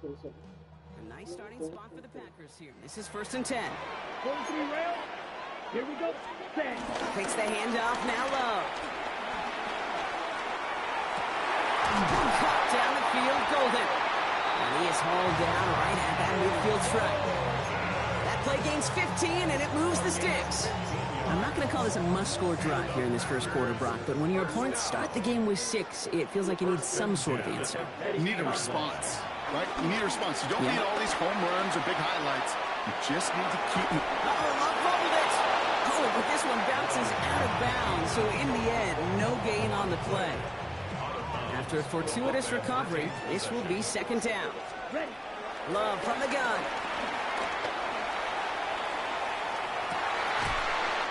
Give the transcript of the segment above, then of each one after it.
A nice starting spot for the Packers here. This is 1st and 10. Here we go. Takes the handoff, now Love. Cut down the field, Golden. And he is hauled down right at that midfield stripe. That play gains 15, and it moves the sticks. I'm not going to call this a must-score drive here in this first quarter, Brock, but when your opponents start the game with 6, it feels like you need some sort of answer. You need a response, right? You need a response. You don't need all these home runs or big highlights. You just need to keep them. Love fumbled it. Oh, but this one bounces out of bounds, so in the end, no gain on the play. After a fortuitous recovery, this will be 2nd down. Love from the gun.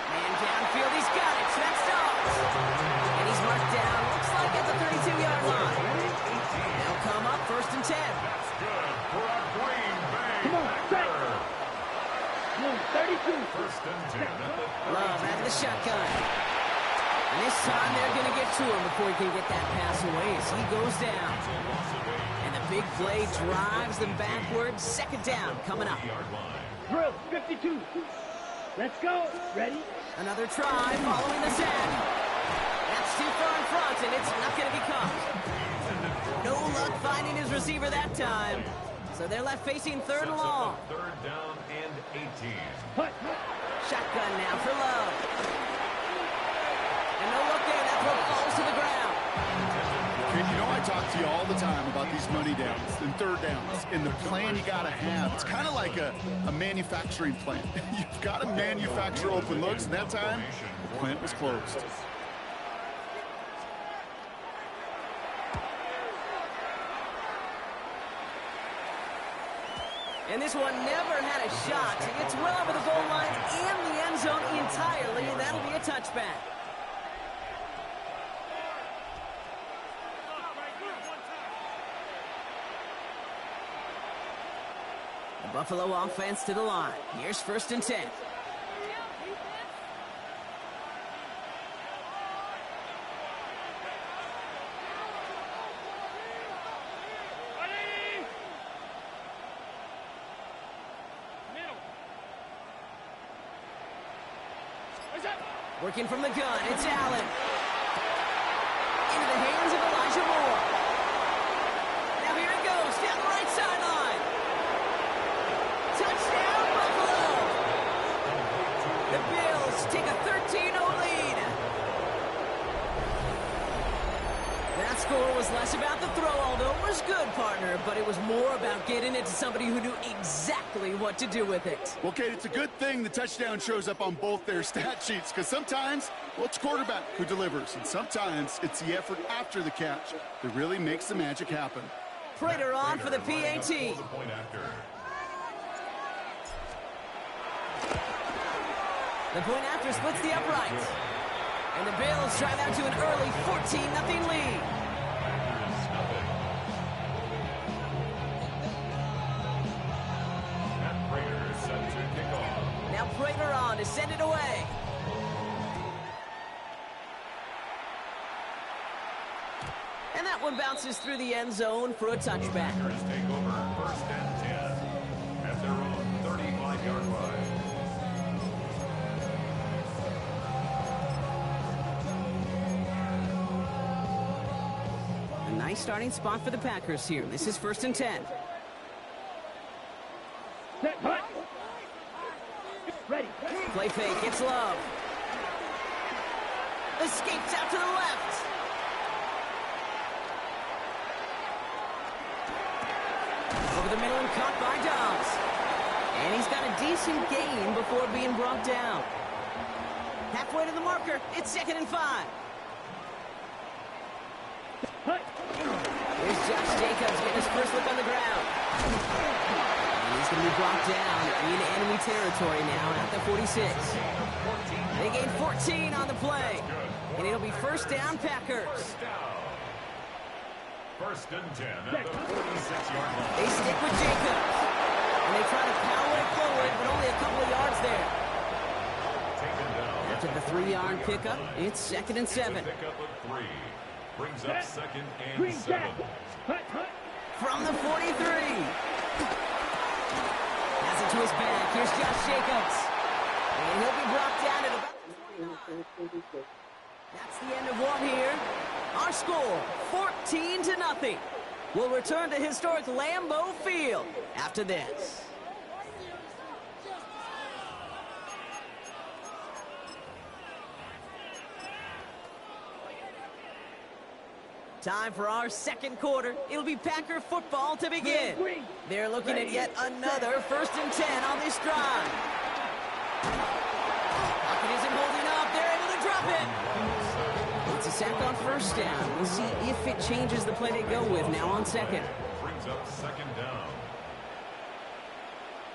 Man downfield, he's got it. That's Dobbs. And he's marked down, looks like at the 32-yard line. They'll come up 1st and 10. That's good for a Green Bay Packer. 32. 1st and 10 at the 32. Love out of the shotgun. And this time they're going to get to him before he can get that pass away as he goes down. And the big play drives them backwards. 2nd down coming up. Drill, 52. Let's go. Ready? Another try following the sack. That's too far in front, and it's not going to be caught. No luck finding his receiver that time. So they're left facing 3rd and long. 3rd down and 18. Shotgun now for Love. And no look there, that throw falls to the ground. Okay, you know I talk to you all the time about these money downs and 3rd downs and the plan you got to have. It's kind of like a manufacturing plant. You've got to manufacture open looks, and that time, the plant was closed. And this one never had a shot. It's well over the goal line and the end zone entirely, and that'll be a touchback. The Buffalo offense to the line. Here's 1st and 10. Working from the gun, it's Allen. Into the hands of Elijah Moore. Now here it goes, down the right sideline. Touchdown, Buffalo! The Bills take a 13-0 lead. That score was less about the throw, although it was good, partner, but it was more about getting it to somebody who knew exactly what to do with it. Well, Kate, it's a good thing the touchdown shows up on both their stat sheets, because sometimes, well, it's quarterback who delivers, and sometimes it's the effort after the catch that really makes the magic happen. Prater on for the PAT. The point after splits the upright. And the Bills drive out to an early 14-0 lead. Now Prater on to send it away. And that one bounces through the end zone for a touchback. Packers take over 1st and 10 at their own 35-yard line. A nice starting spot for the Packers here. This is 1st and 10. Ready. Play fake, it's Love. Escapes out to the left. Over the middle and caught by Dobbs. And he's got a decent gain before being brought down. Halfway to the marker, it's 2nd and 5. Here's Josh Jacobs getting his first look on the ground. And he's going to be brought down in enemy territory now at the 46. They gain 14 on the play. And it'll be 1st down, Packers. 1st and 10 at the 46-yard line. They stick with Jacobs. And they try to power it forward, but only a couple of yards there. After the 3-yard pickup, it's 2nd and 7. Pickup of 3. Brings up 2nd and 7. from the 43. Has it to his back. Here's Josh Jacobs. And he'll be brought down at about... That's the end of one here. Our score, 14-0. We'll return to historic Lambeau Field after this. Time for our second quarter. It'll be Packer football to begin. They're looking at yet another 1st and 10 on this drive. Pocket isn't holding up. They're able to drop it. It's a sack on 1st down. We'll see if it changes the play they go with now on 2nd. Brings up 2nd down.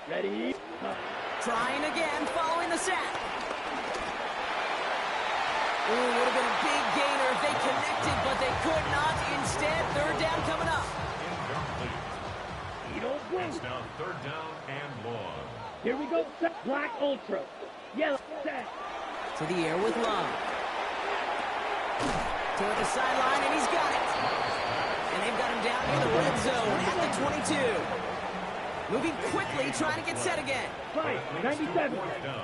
Ready? Trying again following the sack. Ooh, would have been a big gainer if they connected, but they could not. Instead, 3rd down coming up. Incomplete. You don't blink. It's now 3rd down and long. Here we go. Black Ultra. Yellow. Set. To the air with Love. Toward the sideline, and he's got it. And they've got him down near the red zone at the 22. Moving quickly, trying to get set again. Right. 97. 4th down.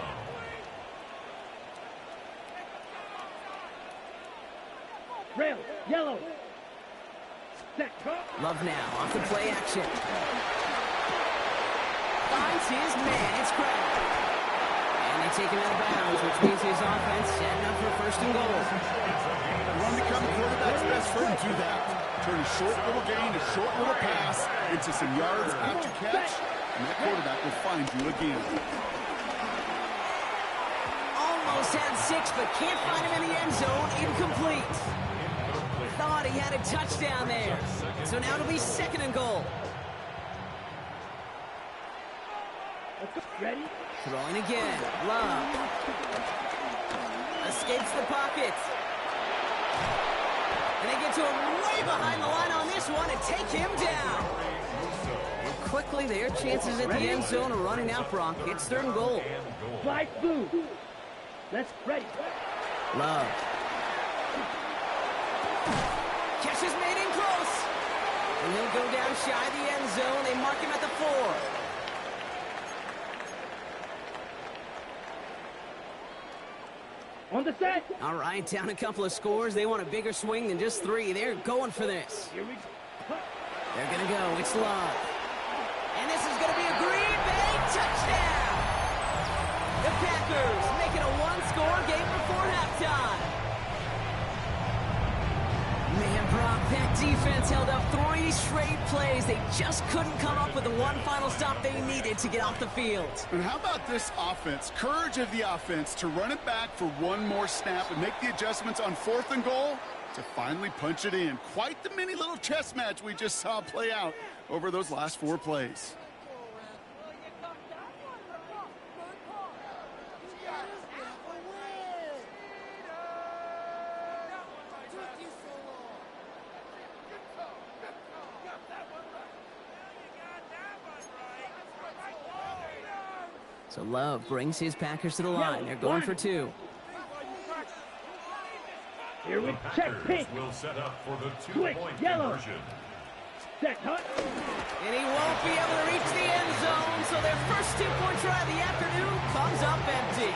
Rail. Yellow. Set. Love now off the play action. Finds his man. It's Crabbe. And they take him out of bounds, which means his offense setting up for 1st and goal. You want to become the quarterback's best friend, do that. Turn a short little gain, a short little pass into some yards after catch, and that quarterback will find you again. Almost had 6, but can't find him in the end zone. Incomplete. Thought he had a touchdown there. So now it'll be 2nd and goal. Ready? Throwing again. Love. Escapes the pocket. And they get to him way behind the line on this one and take him down. And quickly, their chances at the end zone are running out, Brock. It's 3rd and goal. Fly blue. Let's ready. Love. Catch is made in close. And he'll go down shy of the end zone. They mark him at the 4. On the set. All right, down a couple of scores. They want a bigger swing than just 3. They're going for this. Here we go. They're going to go. It's Love. And this is going to be a Green Bay touchdown. The Packers make it a 1-score game before halftime. Man, Brock, that defense held up 3 straight plays. They just couldn't come up with the one final stop they needed to get off the field. And how about this offense? Courage of the offense to run it back for one more snap and make the adjustments on 4th and goal to finally punch it in. Quite the mini little chess match we just saw play out over those last 4 plays. So Love brings his Packers to the line. They're going for 2. Here we check pink. Will set up for the Quick, 2-point yellow. conversion. Set hut. And he won't be able to reach the end zone, so their first 2-point try of the afternoon comes up empty.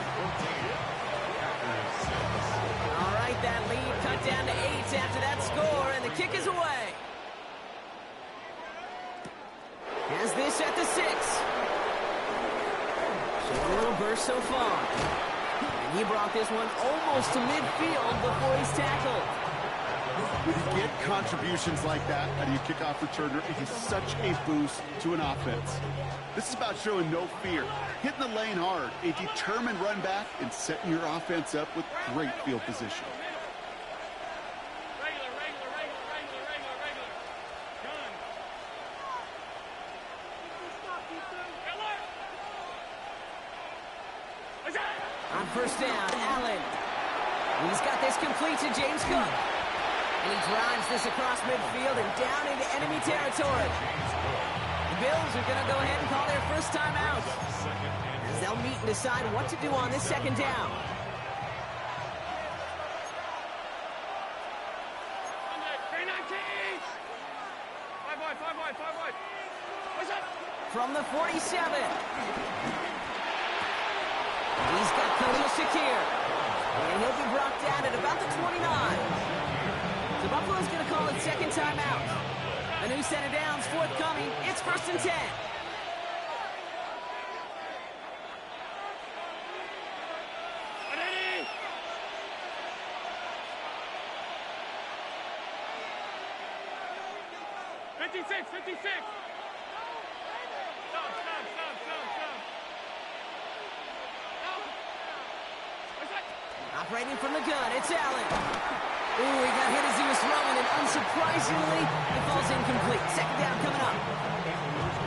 All right, that lead cut down to 8 after that score, and the kick is away. Has this at the 6. Showing a little burst so far. And he brought this one almost to midfield before he's tackled. When you get contributions like that out of your kickoff returner, it is such a boost to an offense. This is about showing no fear, hitting the lane hard, a determined run back, and setting your offense up with great field position. On 1st down, Allen. He's got this complete to James Cook. And he drives this across midfield and down into enemy territory. The Bills are going to go ahead and call their first time out, as they'll meet and decide what to do on this 2nd down. from the 47. He's got Khalil Shakir. And he'll be brought down at about the 29. So Buffalo's going to call it second timeout. A new set of downs forthcoming. It's 1st and 10. Operating from the gun, it's Allen. Ooh, he got hit as he was throwing, and unsurprisingly, it falls incomplete. Second down coming up.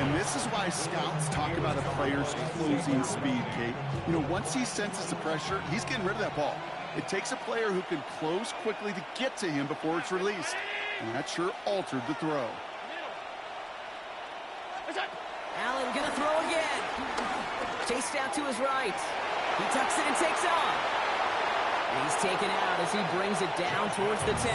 And this is why scouts talk about a player's closing speed, Kate. You know, once he senses the pressure, he's getting rid of that ball. It takes a player who can close quickly to get to him before it's released. And that sure altered the throw. Allen gonna throw again. Chased out to his right. He tucks it and takes off. And he's taken out as he brings it down towards the 10.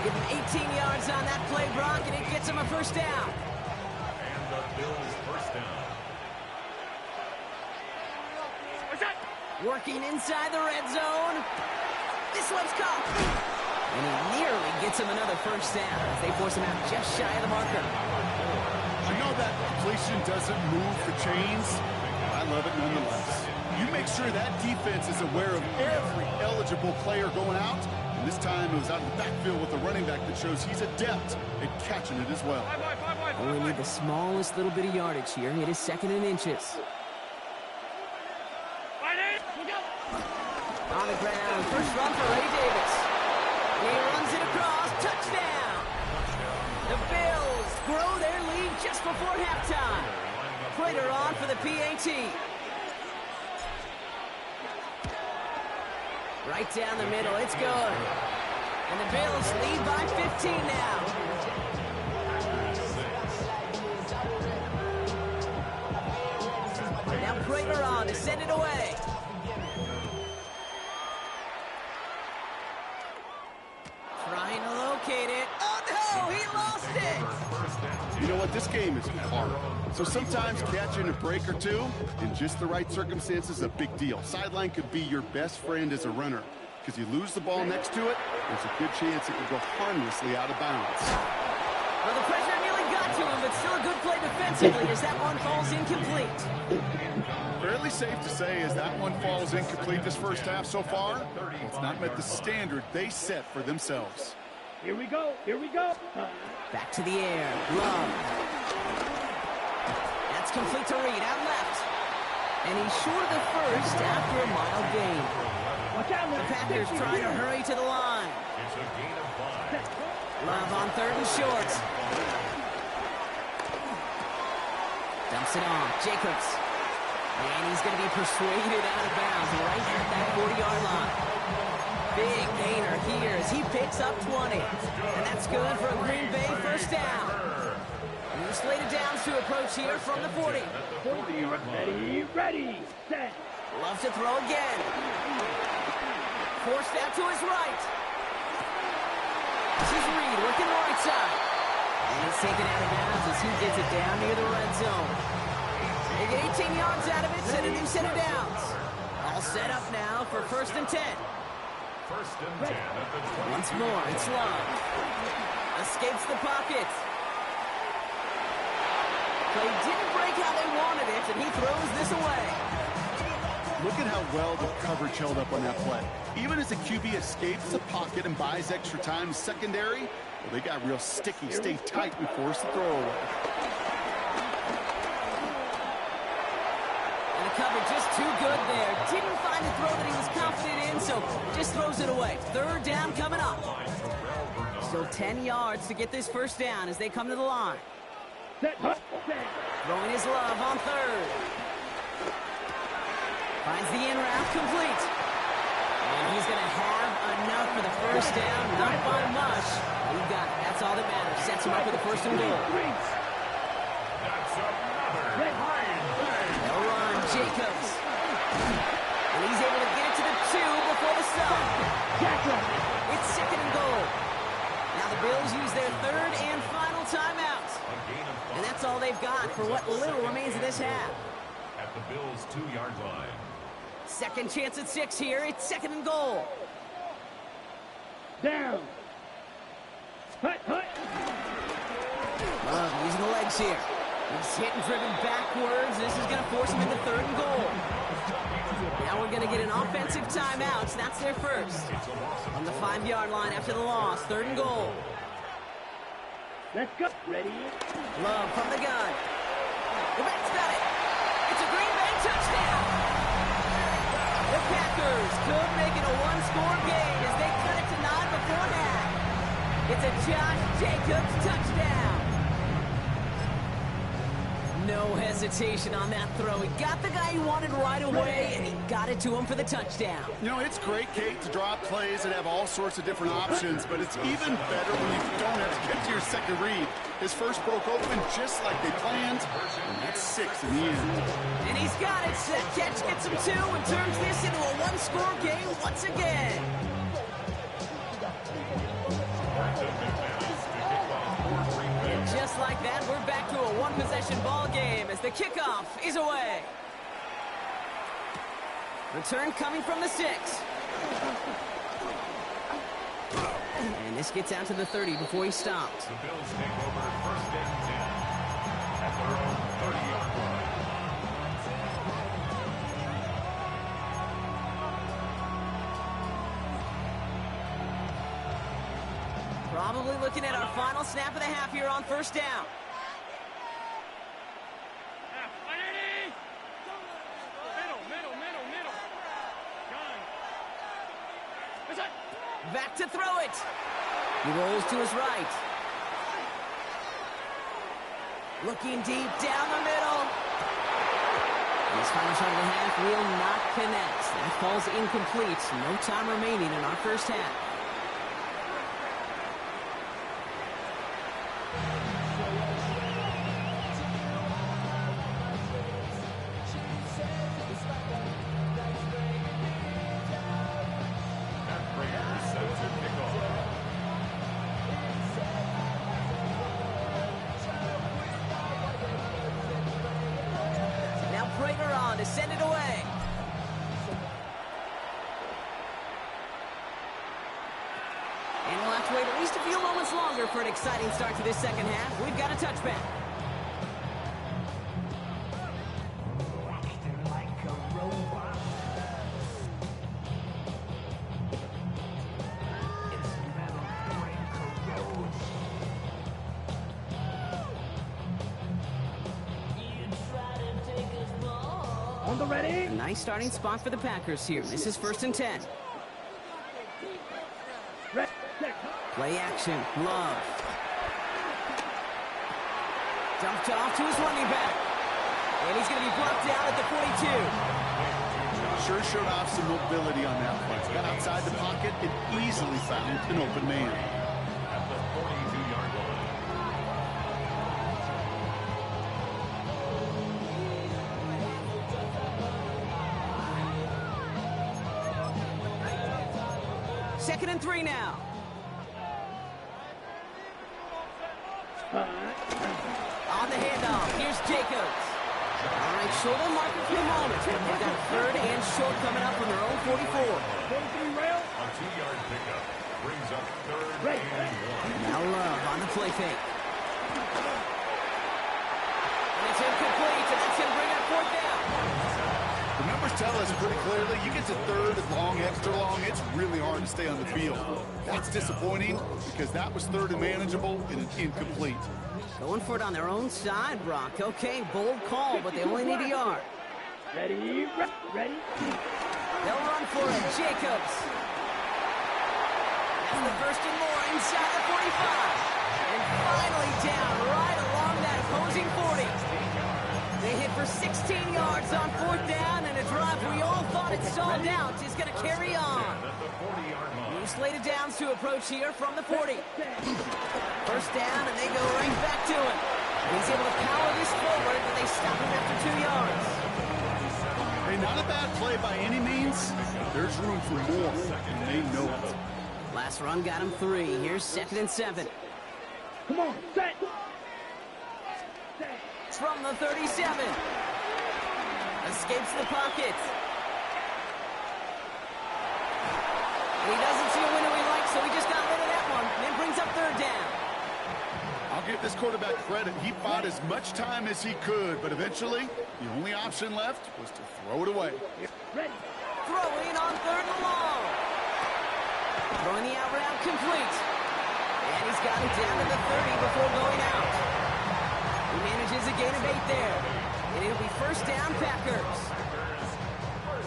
Give him 18 yards on that play, Brock, and it gets him a first down. And the Bills first down. Working inside the red zone. This one's caught. And he nearly gets him another first down as they force him out just shy of the marker. I know that completion doesn't move the chains. I love it nonetheless. You make sure that defense is aware of every eligible player going out. And this time it was out of the backfield with a running back that shows he's adept at catching it as well. Only need the smallest little bit of yardage here. It is 2nd and inches. On the ground, first run for Ray Davis. He runs it across, touchdown! The Bills grow their lead just before halftime. Prater on for the PAT. Right down the middle, it's good. And the Bills lead by 15 now. Now Prater on to send it away. Trying to locate it. Oh no, he lost it! You know what? This game is hard. So sometimes catching a break or two in just the right circumstances is a big deal. Sideline could be your best friend as a runner because you lose the ball next to it, there's a good chance it could go harmlessly out of bounds. Well, the pressure nearly got to him, but still a good play defensively as that one falls incomplete. Fairly safe to say as that one falls incomplete this first half so far, it's not met the standard they set for themselves. Here we go. Here we go. Back to the air. Love. That's complete to Reed out left. And he's short of the first after a mild gain. Watch out, The Packers trying to hurry to the line. It's a gain of 5. Love on 3rd and short. Dumps it off. Jacobs. And he's going to be persuaded out of bounds right at that 40-yard line. Big gainer here as he picks up 20. And that's good for a Green Bay first down. New slated downs to approach here from the 40. Ready, set. Loves to throw again. Forced out to his right. This is Reed working right side. And he's taken out of bounds as he gets it down near the red zone. They get 18 yards out of it, and a new set of downs. All set up now for 1st and 10. 1st and 10 at the 20. Once more, it's Love. Escapes the pocket. Play didn't break how they wanted it, and he throws this away. Look at how well the coverage held up on that play. Even as the QB escapes the pocket and buys extra time in secondary, well, they got real sticky, stay tight and force the throw away. And the cover just too good there. Didn't find the throw that he was confident in, so just throws it away. 3rd down coming up. Still 10 yards to get this first down as they come to the line. Throwing his Love on 3rd. Finds the in route complete. And he's going to have enough for the first down. Not by much. He got it. That's all that matters. Sets him up with the 1st and goal. They'll run Jacobs. And he's able to get it to the 2 before the stop. It's 2nd and goal. Now the Bills use their 3rd and final timeout. And that's that's all they've got for what little remains of this half. At the Bills' 2-yard line. Second chance at 6 here. It's 2nd and goal. Down. Hut, hut. Love using the legs here. He's hit and driven backwards. This is going to force him into 3rd and goal. Now we're going to get an offensive timeout. So that's their first. On the 5-yard line after the loss. 3rd and goal. Let's go. Ready? Love from the gun. The Mets got it. It's a Green Bay touchdown. The Packers could make it a 1-score game as they cut it to 9 before half. It's a Josh Jacobs touchdown. No hesitation on that throw. He got the guy he wanted right away, and he got it to him for the touchdown. You know, it's great, Kate, to draw plays that have all sorts of different options, but it's even better when you don't have to get to your second read. His first broke open just like they planned, and that's 6 in the end. And he's got it. That catch gets him 2 and turns this into a 1-score game once again. And just like that, we're back to a 1-possession ball game as the kickoff is away. Return coming from the 6. And this gets out to the 30 before he stopped. The Bills take over 1st and 10 at their own 30-yard line. Probably looking at our final snap of the half here on 1st down. Back to throw it. He rolls to his right. Looking deep down the middle. This final shot of the half will not connect. That falls incomplete. No time remaining in our 1st half. Prager on to send it away. And we'll have to wait at least a few moments longer for an exciting start to this 2nd half. We've got a touchback. On the ready? A nice starting spot for the Packers here. This is 1st and 10. Play action. Love. Dumped off to his running back. And he's going to be brought down at the 42. Sure showed off some mobility on that play. Got outside the pocket and easily found an open man. At the 42-yard line. Second and 3 now. On the handoff, here's Jacobs. All right, short on mark for a few moments, but they've got 3rd and short coming up from their own 44. A 2-yard pickup brings up 3rd and 1. Now Love on the play fake. And it's incomplete, and that's going to bring up 4th down. The numbers tell us pretty clearly, you get to 3rd and long, extra long, it's really hard to stay on the field. That's disappointing because that was 3rd and manageable and an incomplete. Going for it on their own side, Brock. Okay, bold call, but they only need a yard. Ready? Ready? They'll run for it. Jacobs. That's the 1st and more inside the 45. And finally down right along that opposing 40. They hit for 16 yards on 4th down, and a drive we all thought it stalled out is going to carry on. New slated downs to approach here from the 40. 1st down, and they go right back to it. He's able to power this forward, but they stop him after 2 yards. Hey, not a bad play by any means. There's room for more, and they know it. Last run got him 3. Here's 2nd and 7. Come on, set. from the 37. Escapes the pocket. He doesn't see a window he likes, so he just got rid of that one. And brings up third down. I'll give this quarterback credit. He bought as much time as he could, but eventually, the only option left was to throw it away. Ready. Throwing on third and long. Throwing the out route complete. And he's got it down to the 30 before going out. He manages a gain of 8 there. And it'll be first down, Packers.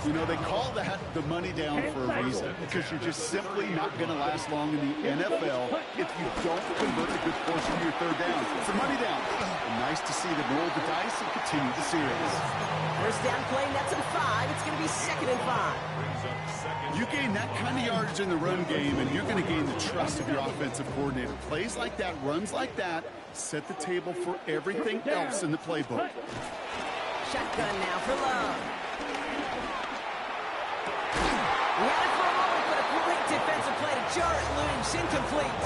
You know, they call that the money down for a reason, because you're just simply not going to last long in the NFL if you don't convert a good portion of your third down. It's a money down. And nice to see them roll the dice and continue the series. First down play, nets him 5. It's going to be 2nd and 5. You gain that kind of yardage in the run game, and you're going to gain the trust of your offensive coordinator. Plays like that, runs like that, set the table for everything else in the playbook. Shotgun now for Love. He had it for a moment, but a great defensive play to jar it loose. Incomplete.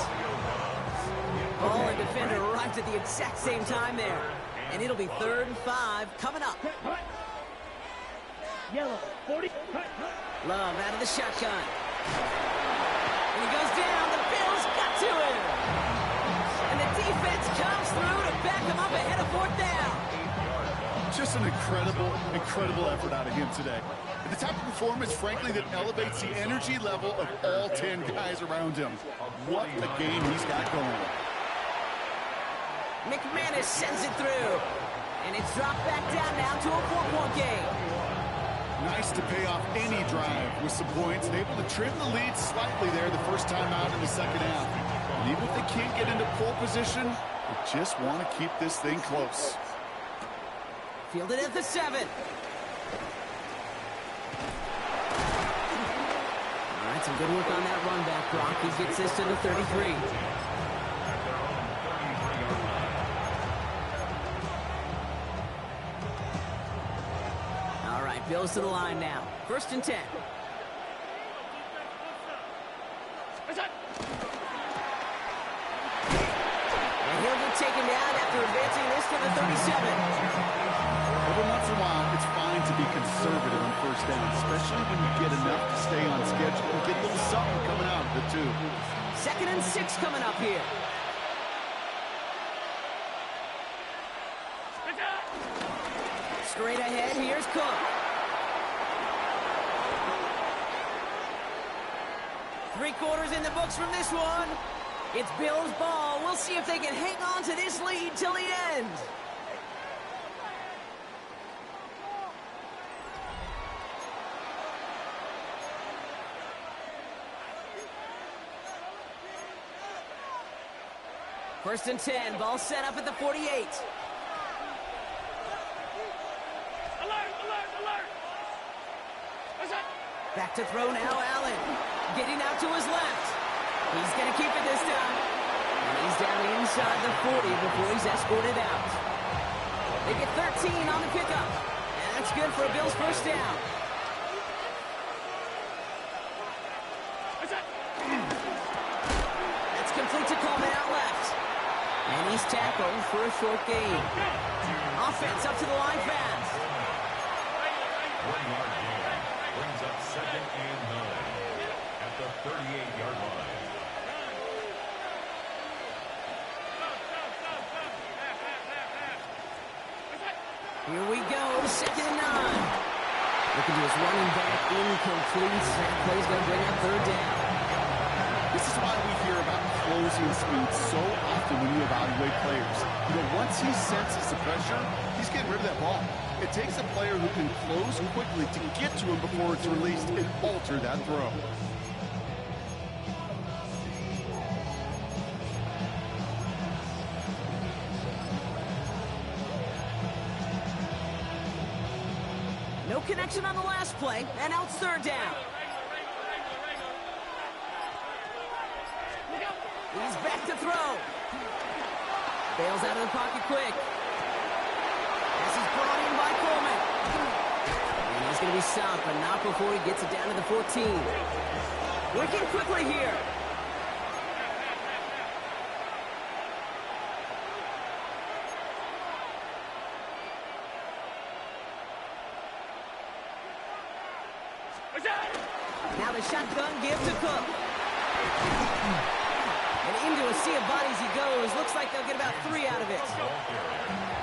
Ball and defender arrived at the exact same time there. And it'll be 3rd and 5 coming up. Yellow. 40. Love out of the shotgun. And he goes down. The Bills got to him. And the defense comes through to back him up ahead of 4th down. Just an incredible effort out of him today. And the type of performance, frankly, that elevates the energy level of all 10 guys around him. What a game he's got going. McManus sends it through. And it's dropped back down now to a 4-point game. Nice to pay off any drive with some points and able to trim the lead slightly there the first time out in the second half. And even if they can't get into pole position, they just want to keep this thing close. Fielded at the 7. All right, some good work on that run back, Brock. He gets this to the 33. All right, Bills to the line now. 1st and 10. And he'll get taken down after advancing this to the 37. Every once in a while, it's fine to be conservative on first down, especially when you get enough to stay on schedule and get a little something coming out of it, too. 2nd and 6 coming up here. Straight ahead, here's Cook. 3/4 in the books from this one. It's Bills ball. We'll see if they can hang on to this lead till the end. First and 10, ball set up at the 48. Back to throw now, Allen. Getting out to his left. He's going to keep it this time. And he's down inside the 40 before he's escorted out. They get 13 on the pickup. And that's good for a Bills first down. That's complete to Coleman out left. And he's tackled for a short gain. Offense up to the line fast. 1-yard gain brings up 2nd and 9 at the 38-yard line. Here we go, 2nd and 9. Looking to his running back, incomplete. That play's going to bring up 3rd down. This is why we hear about closing speed so often when you evaluate players. You know, once he senses the pressure, he's getting rid of that ball. It takes a player who can close quickly to get to him before it's released and alter that throw. No connection on the last play, and now it's 3rd down. He's back to throw. Bails out of the pocket quick. This is brought in by Coleman. And he's going to be stopped, but not before he gets it down to the 14. Working quickly here. Now the shotgun give to Cook. And into a sea of bodies he goes. Looks like they'll get about 3 out of it.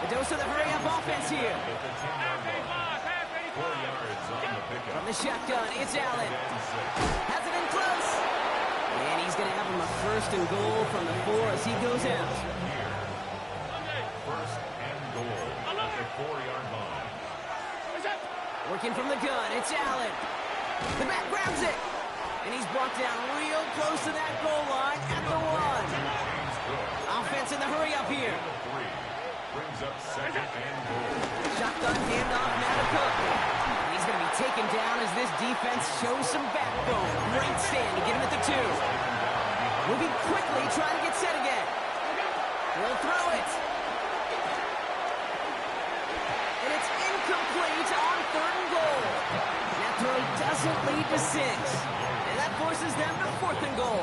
The dose of the hurry-up offense here. From the shotgun, it's Allen. Has it in close. And he's going to have him a 1st and goal from the 4 as he goes out. 1st and goal at the 4-yard line. Working from the gun, it's Allen. The back grabs it. And he's brought down real close to that goal line at the 1. Offense in the hurry-up here. Brings up 2nd and goal. Shotgun handoff now to Cook. And he's going to be taken down as this defense shows some backbone. Great stand to get him at the 2. Moving quickly, trying to get set again. He'll throw it. And it's incomplete on 3rd and goal. That throw doesn't lead to 6. And that forces them to 4th and goal.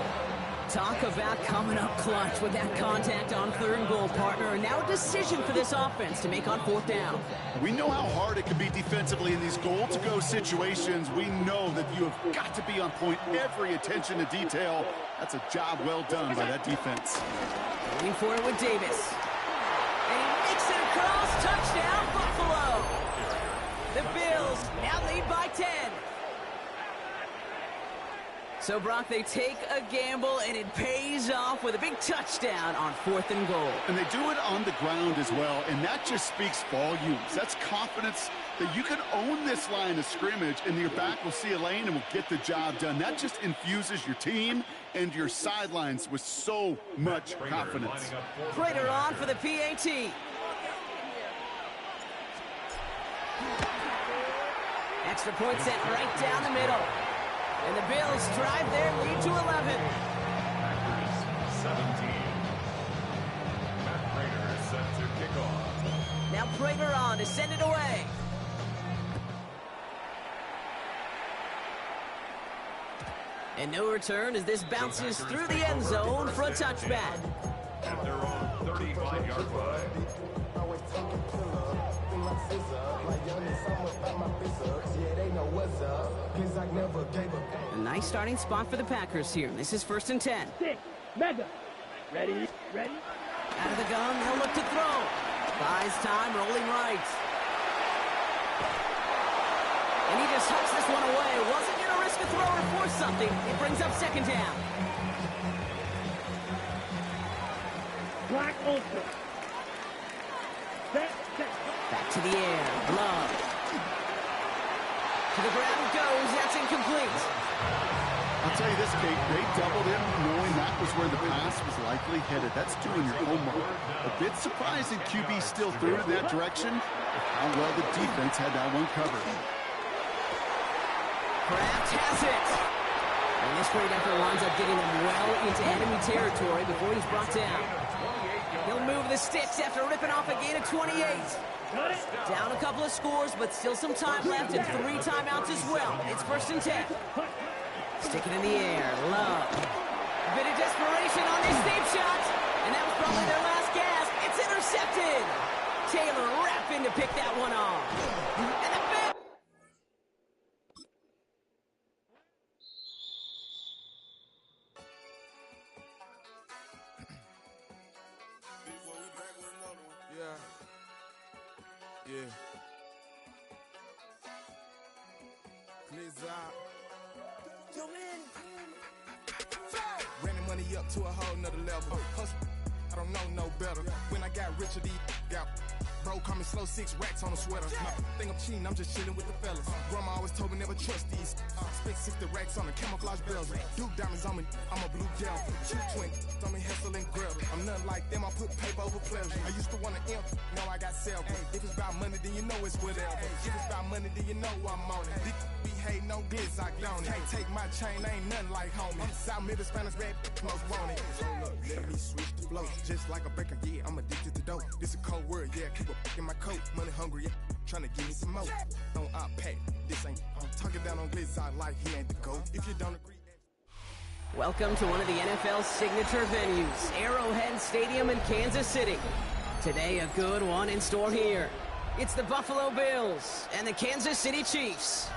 Talk about coming up clutch with that contact on 3rd and goal, partner. And now a decision for this offense to make on 4th down. We know how hard it can be defensively in these goal-to-go situations. We know that you have got to be on point. Every attention to detail. That's a job well done by that defense. Going for it with Davis. And he makes it across. Touchdown, Buffalo. The Bills now lead by 10. So, Brock, they take a gamble, and it pays off with a big touchdown on 4th and goal. And they do it on the ground as well, and that just speaks volumes. That's confidence that you can own this line of scrimmage, and your back will see a lane and will get the job done. That just infuses your team and your sidelines with so much confidence. Prater on for the PAT. Extra point sent right down the middle. And the Bills drive their lead to 11. Packers 17. Matt Prater is set to kick off. Now Prater on to send it away. And no return as this bounces through the end zone for a touchback. At their own 35-yard line. A nice starting spot for the Packers here. This is 1st and 10. 6. Mega. Ready? Ready? Out of the gun, they'll look to throw. Buys time, rolling right. And he just hucks this one away. Wasn't going to risk a throw or force something. It brings up 2nd down. Black Ultra. Set. Back to the air. Love. To the ground goes. That's incomplete. I'll tell you this, Kate, they doubled him knowing that was where the pass was likely headed. That's doing your homework. A bit surprising QB still threw it in that direction. How well the defense had that one covered. Kraft has it. And this great effort winds up getting him well into enemy territory before he's brought down. He'll move the sticks after ripping off a gain of 28. Down a couple of scores, but still some time left and 3 timeouts as well. It's 1st and 10. Stick it in the air. Love. A bit of desperation on this deep shot. And that was probably their last gasp. It's intercepted. Taylor rapping to pick that one off. And the Bills. Yeah. Blizzard. Yo, man. Ran the money up to a whole nother level. Hustle, I don't know no better. When I got richer, these got bro call me slow, 6 racks on a sweater. My think I'm cheating, I'm just chilling with the fellas. Grandma always told me never trust these. Spent 60 racks on the camouflage bells. Duke diamonds on me, I'm a blue gel. Two twin, on me hustle and grub. I'm nothing like them, I put paper over pleasure. I used to want to imp, now I got self. If it's about money, then you know it's whatever. If it's about money, then you know I'm on it. Be hate no glitz, I don't. Can't take my chain, ain't nothing like homie. South Middle Spanish red, most wanted. Hold up, let me switch the flow. Just like a baker, yeah, I'm addicted to dope. This a cold word, yeah, keep a in my coat. Money hungry, yeah, trying to give me some more. Don't pack, this ain't. I'm talking down on glitz, I like he ain't the GOAT. If you don't agree. Welcome to one of the NFL's signature venues, Arrowhead Stadium in Kansas City. Today, a good one in store here. It's the Buffalo Bills and the Kansas City Chiefs.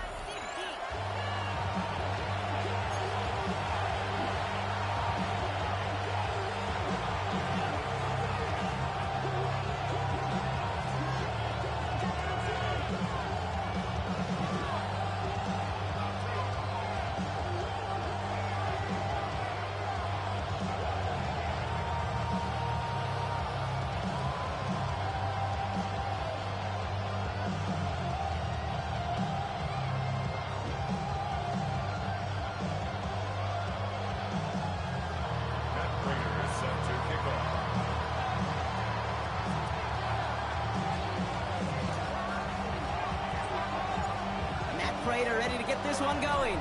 Prater ready to get this one going.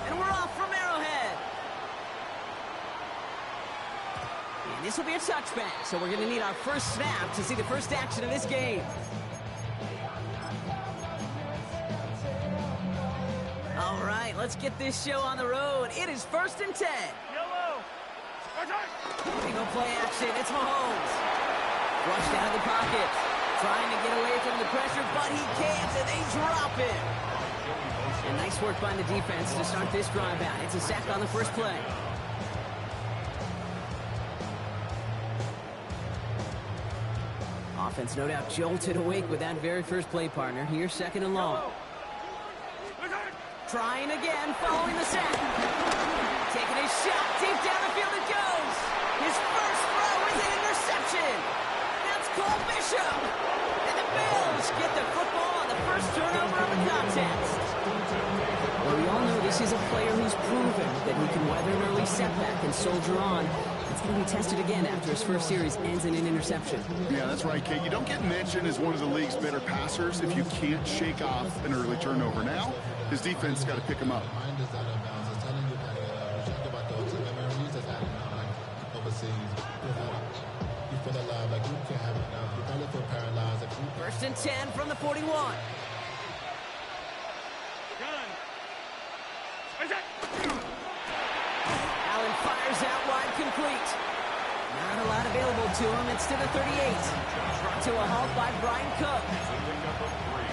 And we're off from Arrowhead. And this will be a touchback, so we're going to need our first snap to see the first action of this game. All right, let's get this show on the road. It is 1st and 10. Big old play action. It's Mahomes. Flushed out of the pocket. Trying to get away from the pressure, but he can't, and they drop him. And nice work by the defense to start this drive out. It's a sack on the first play. Offense no doubt jolted awake with that very first play, partner. Here's 2nd and long. Trying again, following the sack. Taking his shot, deep down the field it goes. His first throw is an interception. That's Cole Bishop. And the Bills get the football on the first turnover of the contest. Well, we all know this is a player who's proven that he can weather an early setback and soldier on. It's going to be tested again after his first series ends in an interception. Yeah, that's right, Kate. You don't get mentioned as one of the league's better passers if you can't shake off an early turnover. Now, his defense has got to pick him up. First and 10 from the 41. Allen fires out wide, complete. Not a lot available to him. It's to the 38. Brought to a halt by Brian Cook.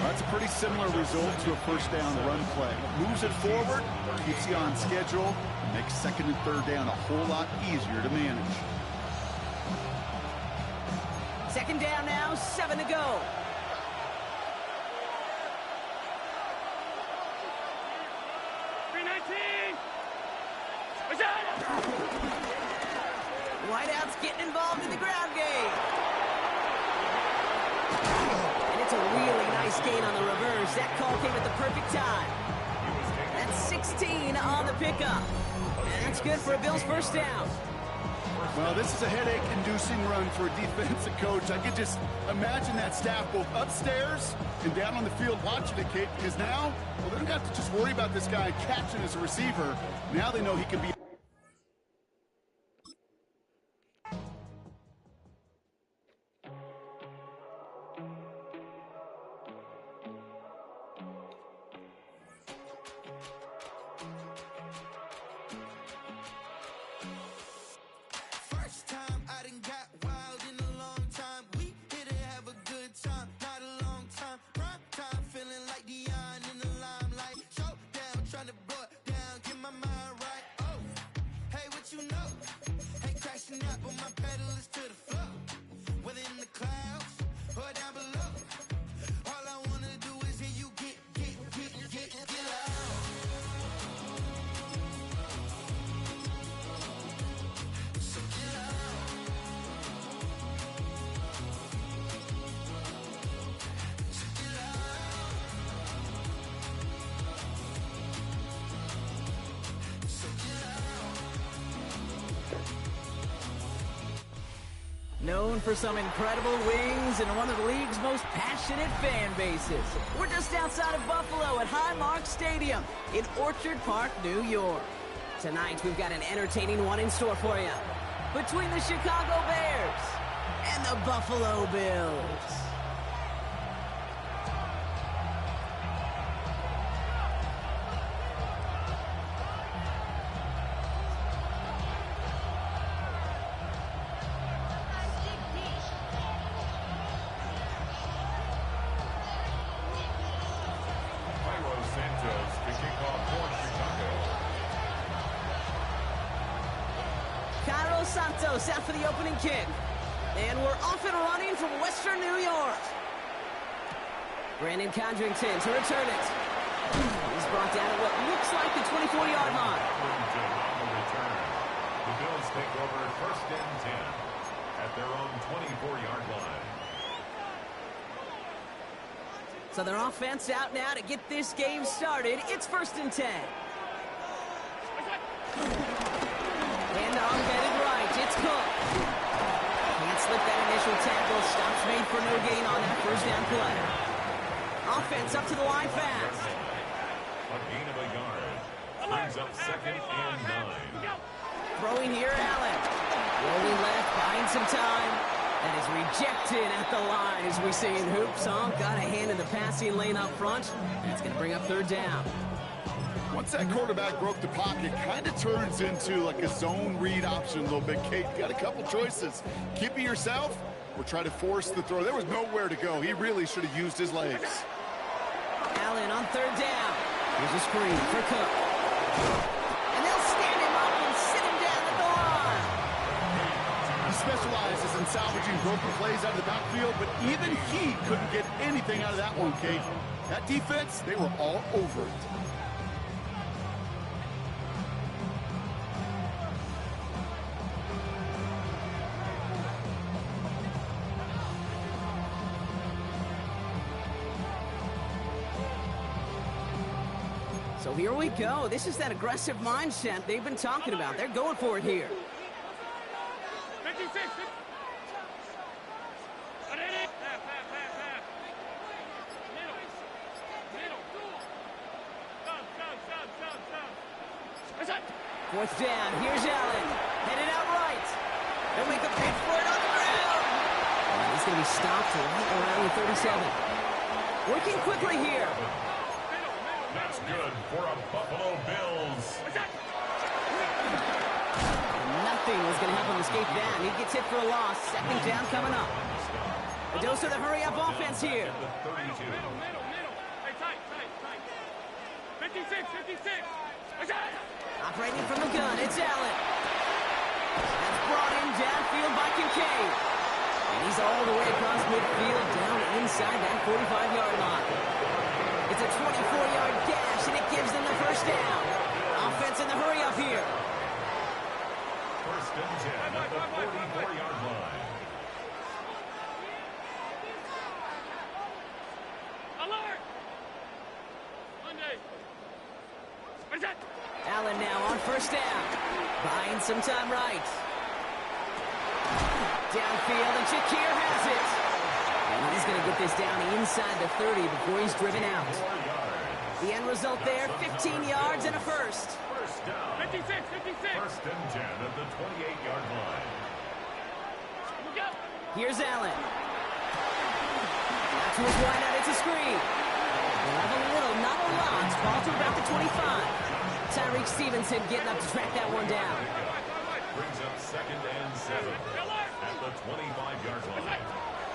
That's a pretty similar result to a first down run play. Moves it forward, keeps you on schedule, makes 2nd and 3rd down a whole lot easier to manage. 2nd down now, 7 to go. Whiteout's getting involved in the ground game. And it's a really nice gain on the reverse. That call came at the perfect time. That's 16 on the pickup. And that's good for a Bills first down. Well, this is a headache-inducing run for a defensive coach. I could just imagine that staff both upstairs and down on the field watching it, Kate, because now, well, they don't have to just worry about this guy catching as a receiver. Now they know he can be... Known for some incredible wings and one of the league's most passionate fan bases. We're just outside of Buffalo at Highmark Stadium in Orchard Park, New York. Tonight, we've got an entertaining one in store for you. Between the Chicago Bears and the Buffalo Bills. Santos out for the opening kick. And we're off and running from Western New York. Brandon Condrington to return it. He's brought down at what looks like the 24-yard line. The Bills take over 1st and 10 at their own 24-yard line. So their offense out now to get this game started. It's 1st and 10. And on headed right, it's Cook. Can't slip that initial tackle. Stops made for no gain on that first down play. Offense up to the line fast. A gain of a yard. Brings up 2nd and 9. Throwing here, Allen. Rolling left, buying some time. That is rejected at the line, as we say in hoops. Got a hand in the passing lane up front. That's going to bring up 3rd down. Once that quarterback broke the pocket, kind of turns into like a zone read option a little bit. Kate, got a couple choices. Keep it yourself or try to force the throw. There was nowhere to go. He really should have used his legs. Allen on 3rd down. Here's a screen for Cook. And they'll stand him up and sit him down at the line. He specializes in salvaging broken plays out of the backfield, but even he couldn't get anything out of that one, Kate. That defense, they were all over it. So here we go. This is that aggressive mindset they've been talking about. They're going for it here. 56. Fourth down. Here's Allen. Headed out right. They'll make a pitch for it on the ground. He's going to be stopped right around the 37. Working quickly here. That's good for a Buffalo Bills. Nothing was going to help him escape that. He gets hit for a loss. 2nd down coming up. A dose of the hurry-up offense here. Middle. Hey, tight. 56. Operating from the gun, it's Allen. That's brought in downfield by Kincaid. And he's all the way across midfield, down inside that 45-yard line. It's a 24-yard dash, and it gives them the 1st down. Offense in the hurry-up here. 1st and 10 at the 44-yard line. Alert! Monday. Allen now on 1st down. Buying some time right. Downfield, and Shakir has it. And he's going to get this down inside the 30 before he's driven out. The end result there, 15 yards and a 1st. 1st down. 56. 1st and 10 at the 28-yard line. Here's Allen. Out to his wide out, it's a screen. They'll have a little, not a lot. Ball to about the 25. Tyreek Stevenson getting up to track that one down. Brings up 2nd and 7 at the 25-yard line.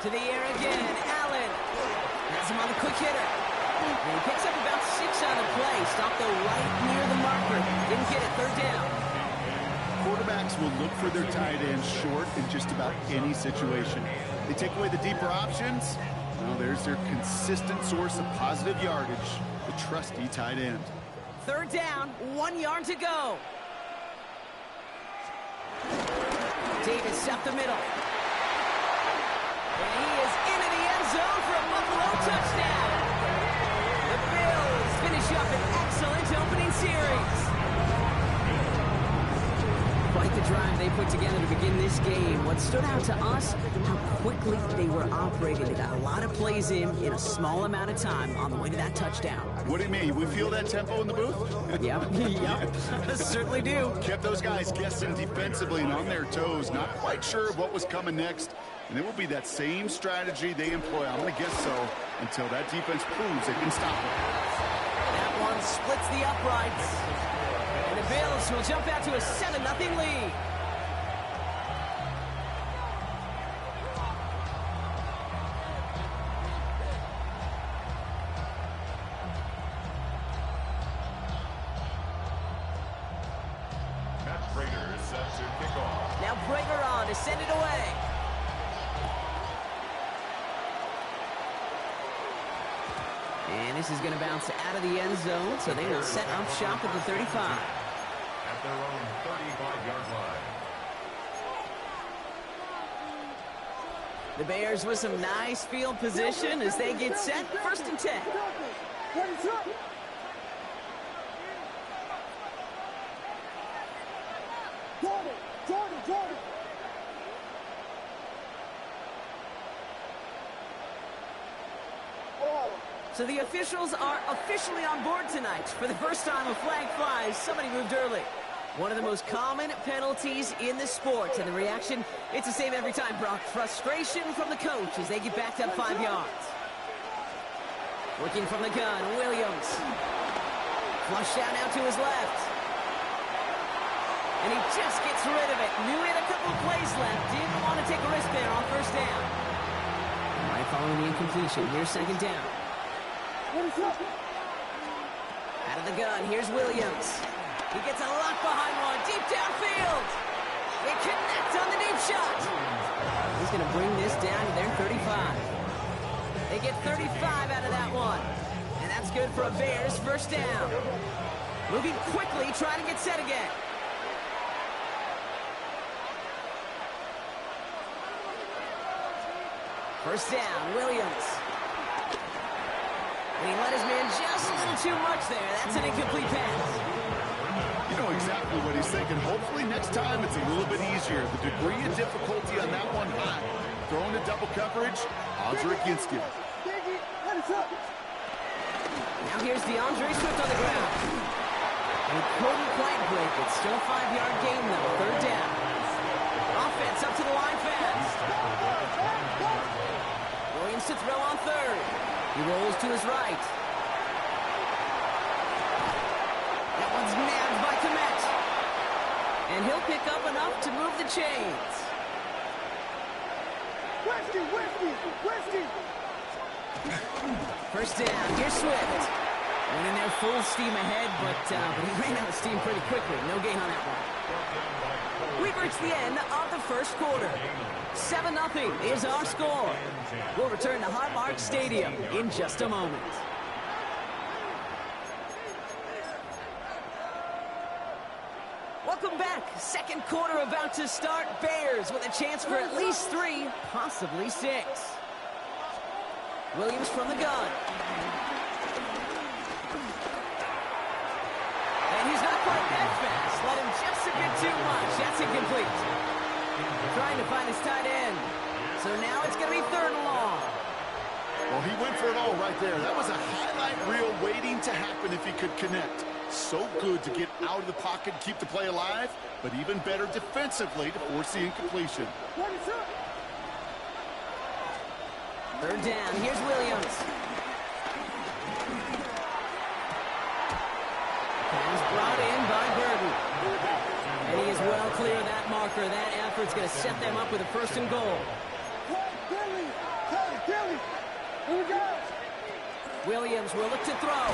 To the air again, Allen. Has him on the quick hitter. And he picks up about 6 on the play. Stopped though right near the marker. Didn't get it, 3rd down. Quarterbacks will look for their tight ends short in just about any situation. They take away the deeper options. Well, there's their consistent source of positive yardage, the trusty tight end. 3rd down, 1 yard to go. Davis up the middle. And he is into the end zone for a Buffalo touchdown. The Bills finish up an excellent opening series. Quite the drive they put together to begin this game. What stood out to us, how quickly they were operating. They got a lot of plays in a small amount of time on the way to that touchdown. What do you mean? We feel that tempo in the booth? Yep. Certainly do. Kept those guys guessing defensively and on their toes, not quite sure what was coming next. And it will be that same strategy they employ, I'm going to guess so, until that defense proves they can stop it. That one splits the uprights. And the Bills will jump out to a 7-0 lead. Matt Prater is set to kick off. Now Prater on to send it away. And this is going to bounce out of the end zone, so they will set up shop at the 35. At their own 35-yard line. The Bears with some nice field position as they get set. 1st and 10. Jordan. So the officials are officially on board tonight. For the first time, a flag flies. Somebody moved early. One of the most common penalties in the sport. And the reaction, it's the same every time, Brock. Frustration from the coach as they get backed up 5 yards. Working from the gun, Williams. Flush down now to his left. And he just gets rid of it. Knew he had a couple of plays left. Didn't want to take a risk there on first down. All right, following the incompletion. Here's second down. Out of the gun, here's Williams. He gets a lock behind one, deep downfield. They connect on the deep shot. He's going to bring this down to their 35. They get 35 out of that one. And that's good for a Bears first down. Moving quickly, trying to get set again. First down, Williams. And he let his man just a little too much there. That's an incomplete pass. You know exactly what he's thinking. Hopefully next time it's a little bit easier. The degree of difficulty on that one high. Throwing to double coverage, odds are against him. Now here's DeAndre Swift on the ground. And he couldn't quite break it. Still a 5-yard gain though. Third down. Offense up to the line fast. Williams to throw on third. He rolls to his right. That one's nabbed by Kmet. And he'll pick up enough to move the chains. Westy. First down, here's Swift. Went in there full steam ahead, but he ran out of steam pretty quickly. No gain on that one. We've reached the end of the first quarter. 7-0 is our score. We'll return to Highmark Stadium in just a moment. Welcome back. Second quarter about to start. Bears with a chance for at least 3, possibly 6. Williams from the gun. And he's not quite that fast. Let him just a bit too much. That's incomplete. Trying to find his tight end. So now it's going to be third and long. Well, he went for it all right there. That was a highlight reel waiting to happen if he could connect. So good to get out of the pocket and keep the play alive, but even better defensively to force the incompletion. Third down. Here's Williams. Pass brought in by Burton. And he is well clear of that marker. That effort's going to set them up with a first and goal. Williams will look to throw.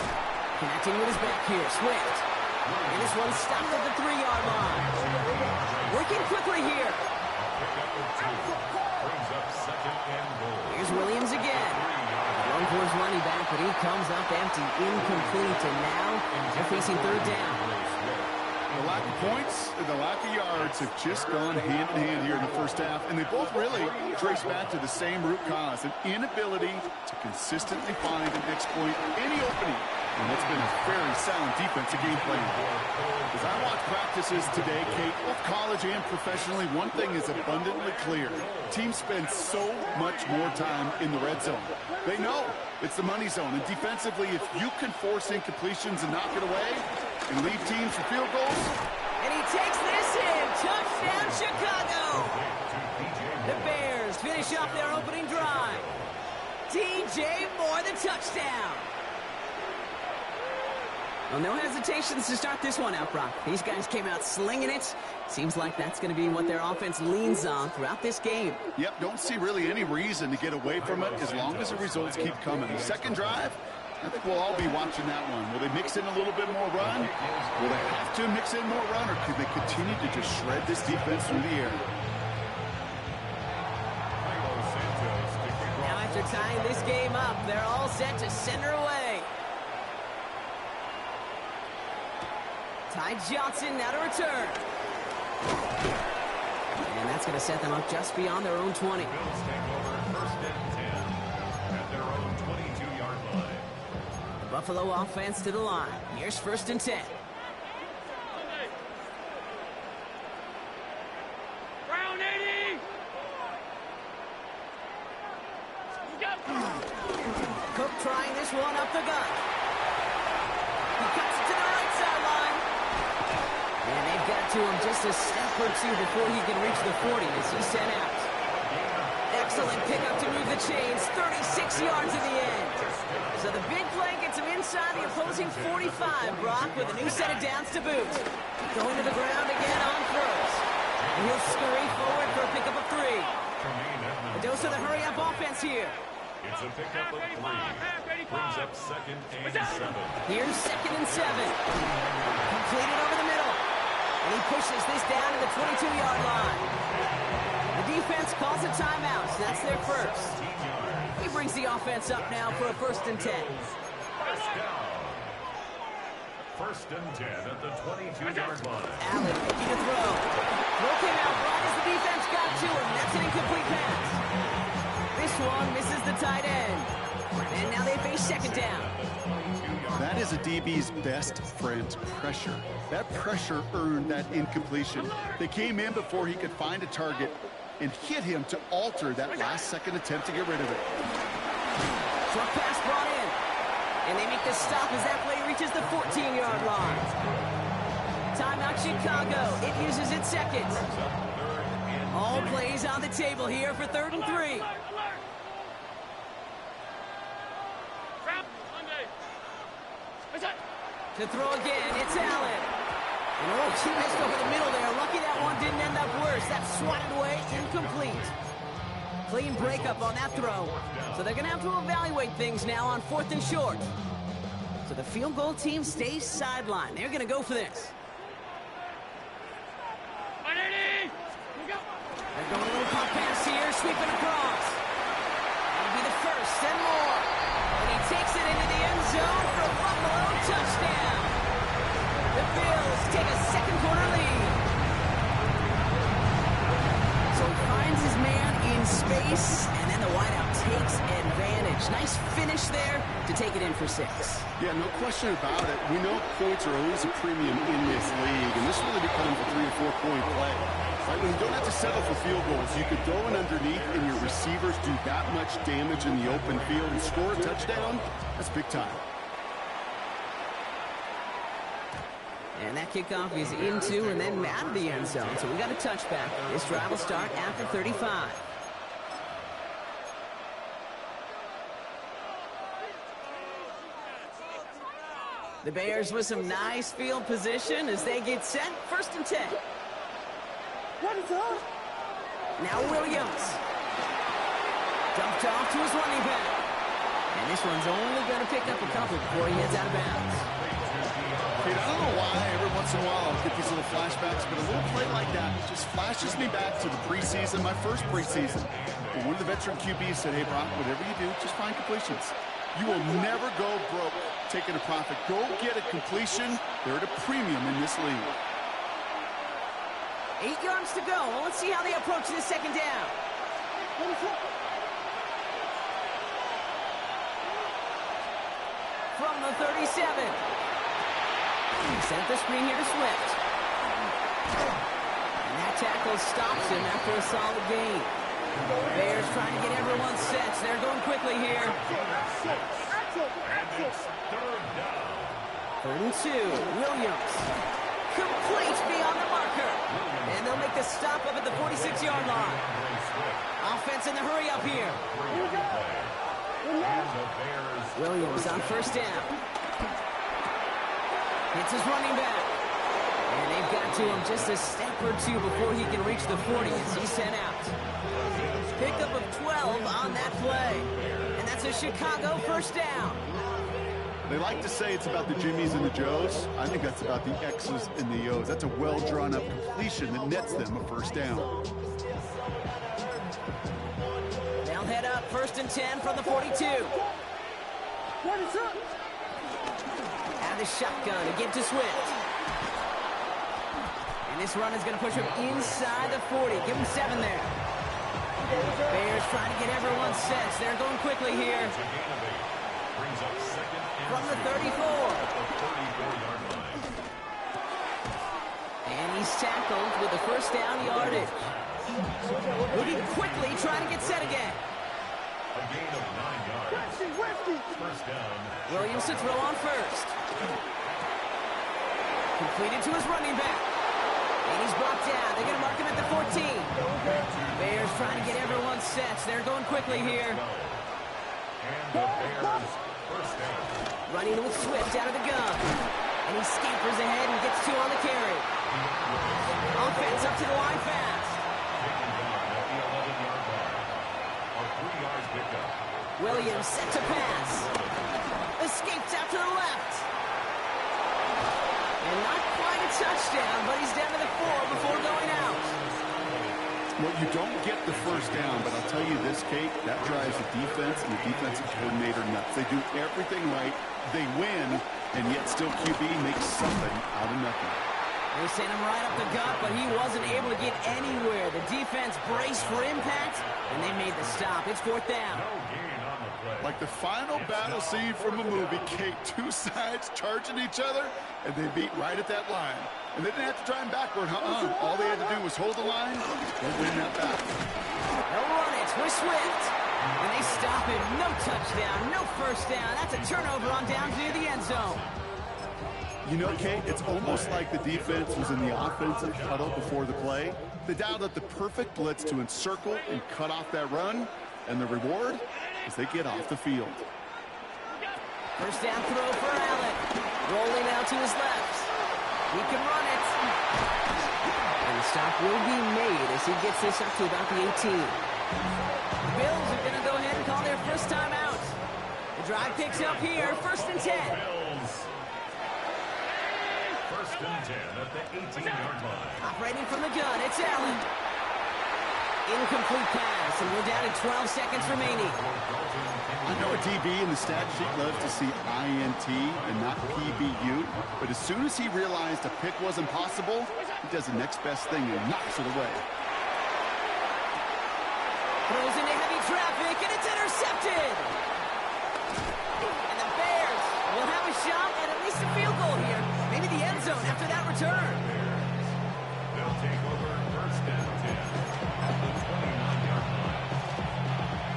Connecting with his back here. Swift. And this one stopped at the 3-yard line. Working quickly here. Here's Williams again. One for his running back, but he comes up empty, incomplete, and now they're facing third down. The lack of points and the lack of yards have just gone hand in hand here in the first half, and they both really trace back to the same root cause, an inability to consistently find and exploit any opening. And it's been a very sound defensive game plan. As I watch practices today, Kate, both college and professionally, one thing is abundantly clear. Teams spend so much more time in the red zone. They know it's the money zone. And defensively, if you can force incompletions and knock it away and leave teams for field goals. And he takes this in. Touchdown, Chicago. The Bears finish up their opening drive. DJ Moore, the touchdown. Well, no hesitations to start this one out, Brock. These guys came out slinging it. Seems like that's going to be what their offense leans on throughout this game. Yep, don't see really any reason to get away from it as long as the results keep coming. Second drive, I think we'll all be watching that one. Will they mix in a little bit more run? Will they have to mix in more run, or could they continue to just shred this defense through the air? Now after tying this game up, they're all set to send her away. Ty Johnson now to return. And that's going to set them up just beyond their own 20. Bills take over first and 10 at their own 22-yard line. The Buffalo offense to the line. Here's first and 10. Brown 80! Cook trying this one up the gut. He cuts it to the right sideline. And they've got to him just a step or two before he can reach the 40 as he's sent out. Excellent pickup to move the chains. 36 yards in the end. So the big play gets him inside the opposing 45, Brock, with a new set of downs to boot. Going to the ground again on throws. And he'll scurry forward for a pickup of 3. A dose of the hurry-up offense here. It's a pickup of 3. Brings up 2nd and 7. Here's 2nd and 7. Completed over the middle. And he pushes this down to the 22-yard line. The defense calls a timeout, so that's their first. He brings the offense up now for a 1st and 10. First down. 1st and 10 at the 22-yard line. Allen looking to throw. Throw came out right as the defense got to him. That's an incomplete pass. This one misses the tight end. And now they face 2nd down. That is a DB's best friend, pressure. That pressure earned that incompletion. They came in before he could find a target and hit him to alter that last-second attempt to get rid of it. Short pass brought in. And they make the stop as that play reaches the 14-yard line. Timeout Chicago. It uses its 2nd. All plays on the table here for 3rd and 3. To throw again, it's Allen. And oh, he missed over the middle there. Lucky that one didn't end up worse. That's swatted away, incomplete. Clean breakup on that throw. So they're going to have to evaluate things now on 4th and short. So the field goal team stays sidelined. They're going to go for this. They're going a little pop pass here, sweeping across. That'll be the 1st and more. And he takes it into the end zone for a Buffalo touchdown. The Bills take a 2nd quarter lead. So he finds his man in space, and then the wideout takes advantage. Nice finish there to take it in for 6. Yeah, no question about it. We know points are always a premium in this league, and this really becomes a 3- or 4-point play. Right, when you don't have to settle for field goals, you could throw it underneath and your receivers do that much damage in the open field and score a touchdown. That's big time. And that kickoff is into and then out of the end zone. So we got a touchback. This drive will start after 35. The Bears with some nice field position as they get set. 1st and 10. What is up? Now Williams. Dumped off to his running back. And this one's only going to pick up a couple before he heads out of bounds. Kate, I don't know why every once in a while I'll get these little flashbacks, but a little play like that just flashes me back to the preseason, my first preseason. And one of the veteran QBs said, hey, Brock, whatever you do, just find completions. You will never go broke taking a profit. Go get a completion. They're at a premium in this league. 8 yards to go. Well, let's see how they approach this 2nd down. From the 37. He set the screen here to Swift. And that tackle stops him after a solid gain. Bears trying to get everyone set. They're going quickly here. And it's 3rd down. 3rd and 2. Williams. Complete beyond the marker. And they'll make the stop up at the 46-yard line. Offense in the hurry up here. Williams on 1st down. Hits his running back. And they've got to him just a step or two before he can reach the 40 as he's sent out. Pickup of 12 on that play. And that's a Chicago 1st down. They like to say it's about the Jimmies and the Joes. I think that's about the X's and the O's. That's a well-drawn-up completion that nets them a 1st down. They'll head up 1st and 10 from the 42. What is up? Out of the shotgun to give to Swift. And this run is going to push him inside the 40. Give him 7 there. Bears trying to get everyone set. They're going quickly here. From the 34. And he's tackled with the 1st down yardage. Moving quickly, trying to get set again. A gain of 9 yards. 1st down Williams to throw on first. Completed to his running back. And he's brought down. They're going to mark him at the 14. Bears trying to get everyone set. They're going quickly here. And the Bears first down. Running with Swift out of the gun. And he scampers ahead and gets 2 on the carry. Offense up to the line fast. Taken down at the 11-yard line. A 3-yard pickup. Williams set to pass. Escapes out to the left. And not quite a touchdown, but he's down to the 4 before going out. Well, you don't get the first down, but I'll tell you this, Kate, that drives the defense and the defensive coordinator nuts. They do everything right, they win, and yet still QB makes something out of nothing. They sent him right up the gut, but he wasn't able to get anywhere. The defense braced for impact, and they made the stop. It's 4th down. No gain on the play. Like the final battle scene from a movie, Kate, 2 sides charging each other, and they beat right at that line. And they didn't have to drive backward, All they had to do was hold the line and win that battle. They'll run it with Swift. And they stop him. No touchdown, no first down. That's a turnover on down near the end zone. You know, Kate, it's almost like the defense was in the offensive huddle before the play. They dialed up the perfect blitz to encircle and cut off that run. And the reward is they get off the field. First down throw for Allen. Rolling out to his left. He can run it. And the stop will be made as he gets this up to about the 18. The Bills are going to go ahead and call their first time out. The drive picks up here. 1st and 10. Bills. 1st and 10 at the 18-yard line. Operating from the gun, it's Allen. Incomplete pass, and we're down to 12 seconds remaining. I know a DB in the stat sheet loves to see INT and not PBU, but as soon as he realized a pick wasn't possible, he does the next best thing and knocks it away. Throws into heavy traffic, and it's intercepted. And the Bears will have a shot at least a field goal here. Maybe the end zone after that return. They'll take over 1st and 10 at the 29-yard line.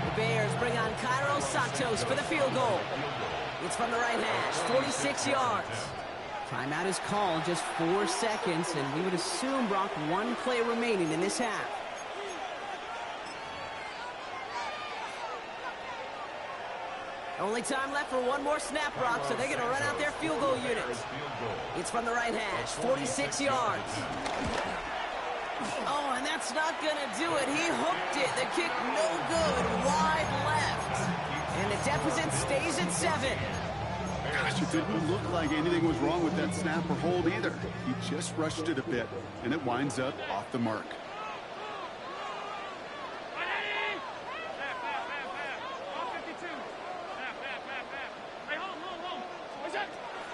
The Bears bring on Cairo Santos for the field goal. It's from the right hash, 46 yards. Timeout is called, just 4 seconds, and we would assume, Brock, 1 play remaining in this half. Only time left for 1 more snap, Brock, so they're going to run out their field goal unit. It's from the right hash, 46 yards. Oh, and that's not going to do it. He hooked it. The kick no good, wide left. And the deficit stays at 7. Gosh, it didn't look like anything was wrong with that snap or hold either. He just rushed it a bit, and it winds up off the mark.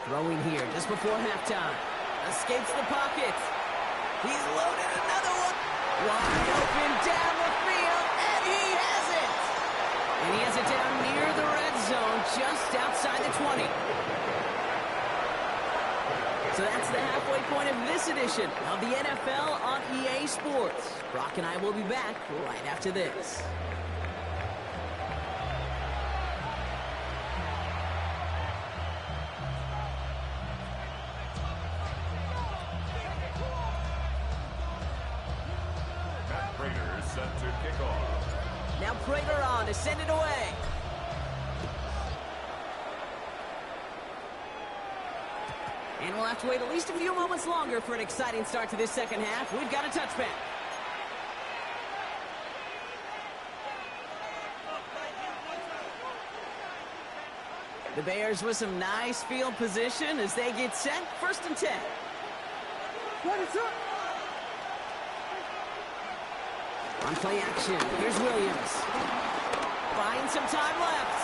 Throwing here just before halftime. Escapes the pocket. He's loaded another one. Wide open down the field, and he has it. And he has it down near the red zone, just outside the 20. So that's the halfway point of this edition of the NFL on EA Sports. Brock and I will be back right after this. Set to kick off. Now Prater on to send it away. And we'll have to wait at least a few moments longer for an exciting start to this second half. We've got a touchback. The Bears with some nice field position as they get set. 1st and 10. What is up? On play action, here's Williams. Finds some time left.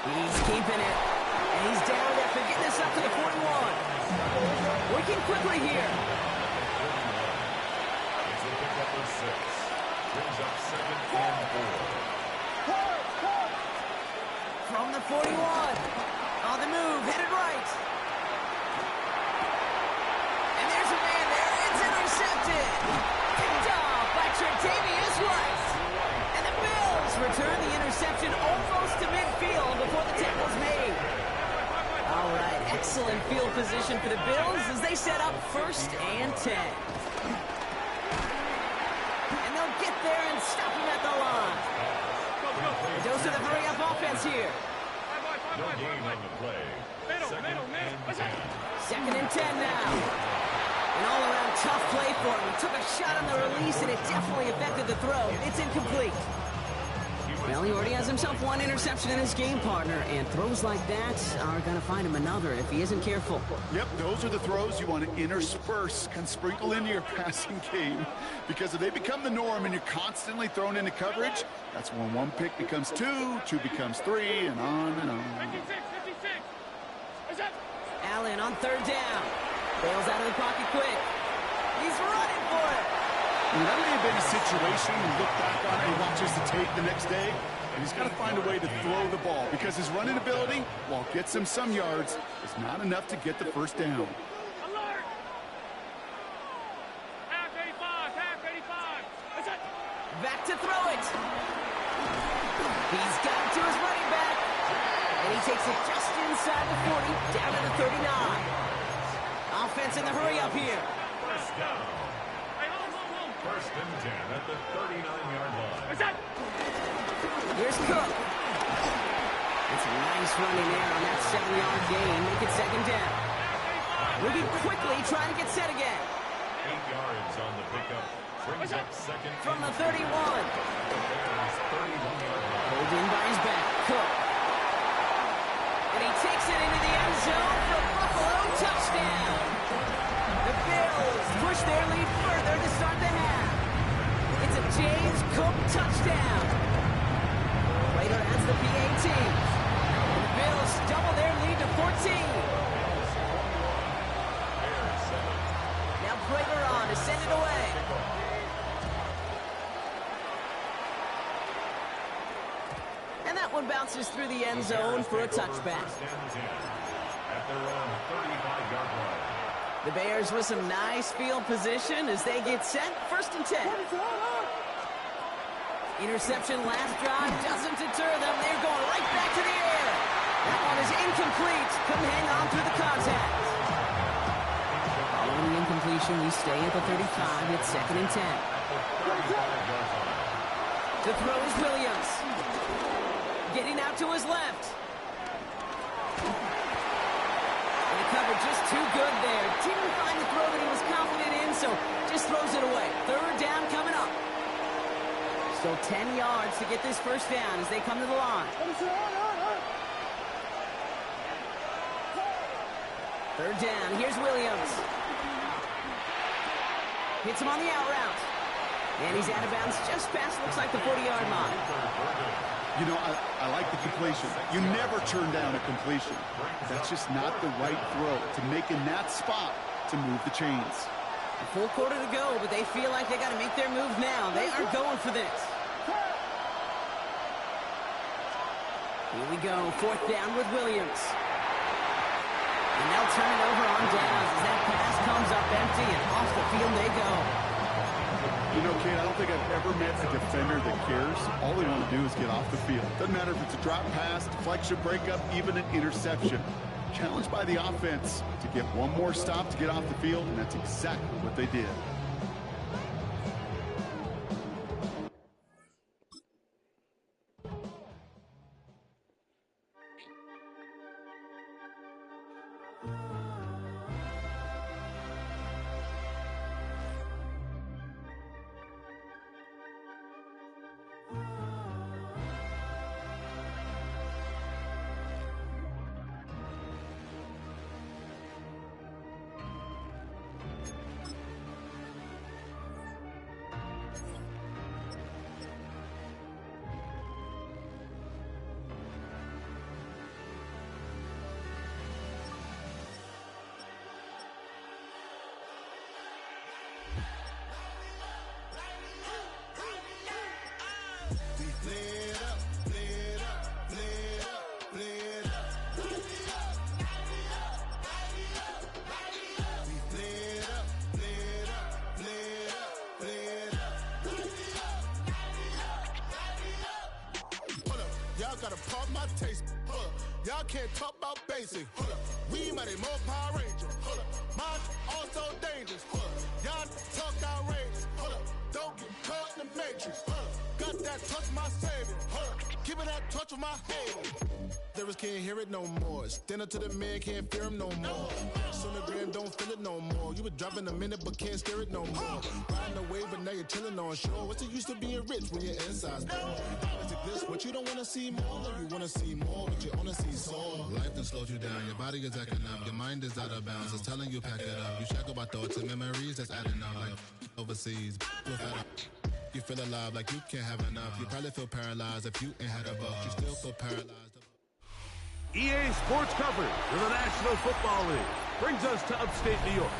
He's keeping it. And he's down after getting this up to the 41. Working quickly here. It's a pickup of 6. Brings up 2nd and 4. From the 41. On the move, headed right. And there's a man there. It's intercepted. Picked off by Tre'Davious White. And the Bills return the interception almost to midfield before the tackle's made. excellent field position for the Bills as they set up 1st and 10. And they'll get there and stop him at the line. The dose of the hurry-up offense here. No gain on the play. Second and 10 now. An all-around tough play for him. He took a shot on the release, and it definitely affected the throw. It's incomplete. Well, he already has himself one interception in his game, partner, and throws like that are going to find him another if he isn't careful. Yep, those are the throws you want to intersperse, kind of sprinkle into your passing game, because if they become the norm and you're constantly thrown into coverage, that's when one pick becomes two, two becomes three, and on and on. Allen on 3rd down. Bails out of the pocket quick. He's running for it. That may have been a situation you look back on and watches the tape the next day, and he's got to find a way to throw the ball because his running ability, while it gets him some yards, is not enough to get the first down. Alert! Half 85, half 85. That's it. Back to throw it. He's got it to his running back. And he takes it just inside the 40, down to the 39. Offense in the hurry up here. First down. 1st and 10 at the 39-yard line. That's it. Here's Cook. It's a nice running there on that 7-yard gain. Make it 2nd down. Moving quickly, trying to get set again. 8 yards on the pickup. Brings up 2nd From the 31. Bears 31-yard line. Pulled in by his back. Cook. And he takes it into the end zone for Buffalo touchdown. The Bills push their lead further to start the half. It's a James Cook touchdown. Prater adds the PAT. And the Bills double their lead to 14. Now Prater on to send it away. And that one bounces through the end zone for a touchback. At their own 35-yard line. The Bears with some nice field position as they get set. 1st and 10. Interception last drive doesn't deter them. They're going right back to the air. That one is incomplete. Couldn't hang on through the contact. Following the incompletion, we stay at the 35. It's 2nd and 10. To throw is Williams. Getting out to his left. And the cover just too good there. Didn't find the throw that he was confident in, so just throws it away. 3rd down coming up. Still 10 yards to get this first down as they come to the line. 3rd down. Here's Williams. Hits him on the out route. And he's out of bounds just past, looks like, the 40-yard line. You know, I like the completion. You never turn down a completion. That's just not the right throw to make in that spot to move the chains. A full quarter to go, but they feel like they got to make their move now. They are going for this. Here we go. 4th down with Williams. And they'll turn it over on downs as that pass comes up empty and off the field they go. You know, Kate, I don't think I've ever met a defender that cares. All they want to do is get off the field. Doesn't matter if it's a drop pass, deflection, breakup, even an interception. Challenged by the offense to get one more stop to get off the field, and that's exactly what they did. Y'all gotta pump my taste. Y'all can't talk about basic. We mighty more Power Ranger. Hold up. Mine also dangerous. Hold up. Y'all talk outrageous. Hold up. Don't get caught in the matrix. Hold up. Got that touch my savior. Hold up. Keeping that touch with my hater. There can't hear it no more. Stand up to the man, can't fear him no more. Sonogram don't feel it no more. You were dropping a minute, but can't steer it no more. Riding a wave, but now you're chilling on shore. What's the use to being rich when your inside's poor? Is it this? What you don't want to see more? You want to see more, but you only see soul. Life done slowed you down. Your body is acting up. Your mind is out of bounds. It's telling you pack it up. You shackle by thoughts and memories that's adding up. Like overseas, you feel alive like you can't have enough. You probably feel paralyzed if you ain't had a buck. You still feel paralyzed. EA Sports coverage of the National Football League brings us to upstate New York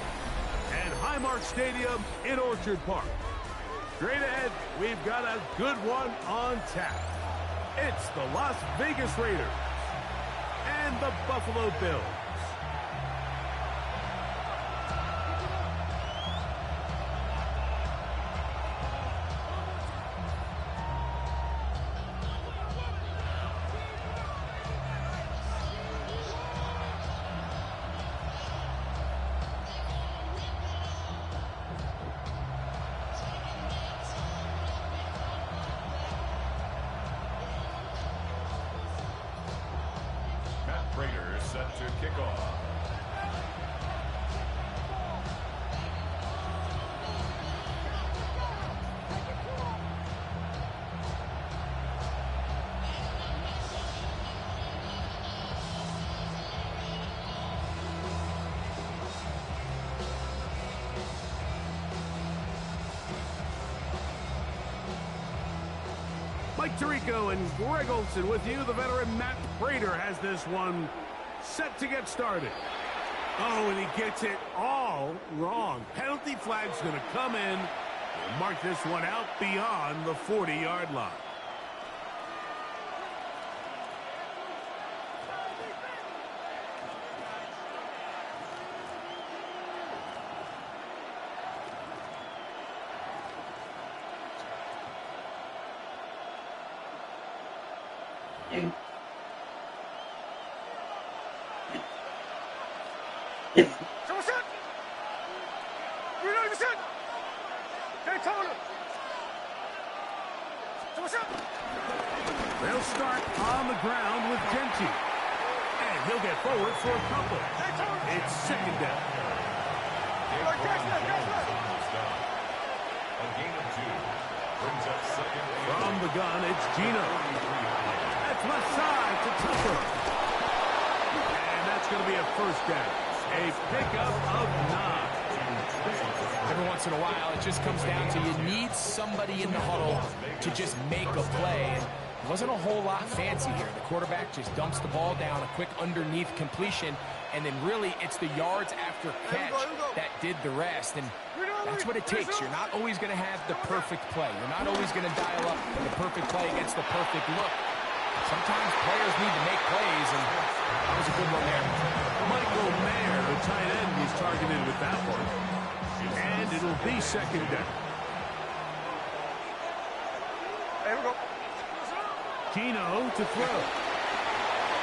and Highmark Stadium in Orchard Park. Straight ahead, we've got a good one on tap. It's the Las Vegas Raiders and the Buffalo Bills. Raiders set to kick off. Mike Tirico and Greg Olson with you. The veteran Matt Prater has this one set to get started. Oh, and he gets it all wrong. Penalty flag's going to come in. We'll mark this one out beyond the 40-yard line. They'll start on the ground with Genty. And he'll get forward for a couple. It's second down. A gain of 2 brings up second. From the gun, it's Gino. That's left side to Tucker. And that's going to be a first down. A pickup of 9. Every once in a while, it just comes down to you need somebody in the huddle to just make a play. And it wasn't a whole lot fancy here. The quarterback just dumps the ball down, a quick underneath completion, and then really it's the yards after catch that did the rest. And that's what it takes. You're not always going to have the perfect play. You're not always going to dial up the perfect play against the perfect look. Sometimes players need to make plays, and that was a good one there. Michael Mayer, the tight end, was targeted with that one. And it'll be second down. Here we go. Gino to throw.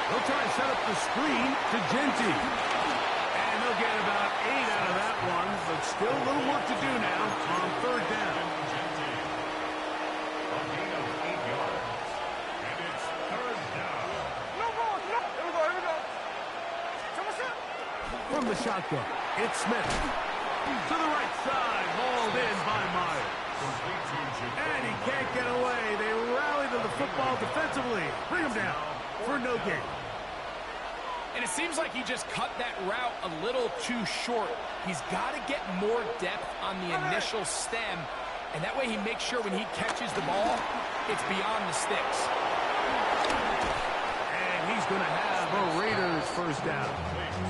They'll try and set up the screen to Genty. And they'll get about 8 out of that one, but still a little work to do now on third down. A gain of 8 yards. And it's third down. No ball. No. Here we go. Here we go. From the shotgun, it's Smith. To the right side, hauled in by Myers. And he can't get away. They rally to the football defensively. Bring him down for no gain. And it seems like he just cut that route a little too short. He's got to get more depth on the initial stem, and that way he makes sure when he catches the ball, it's beyond the sticks. And he's going to have a Raiders first down.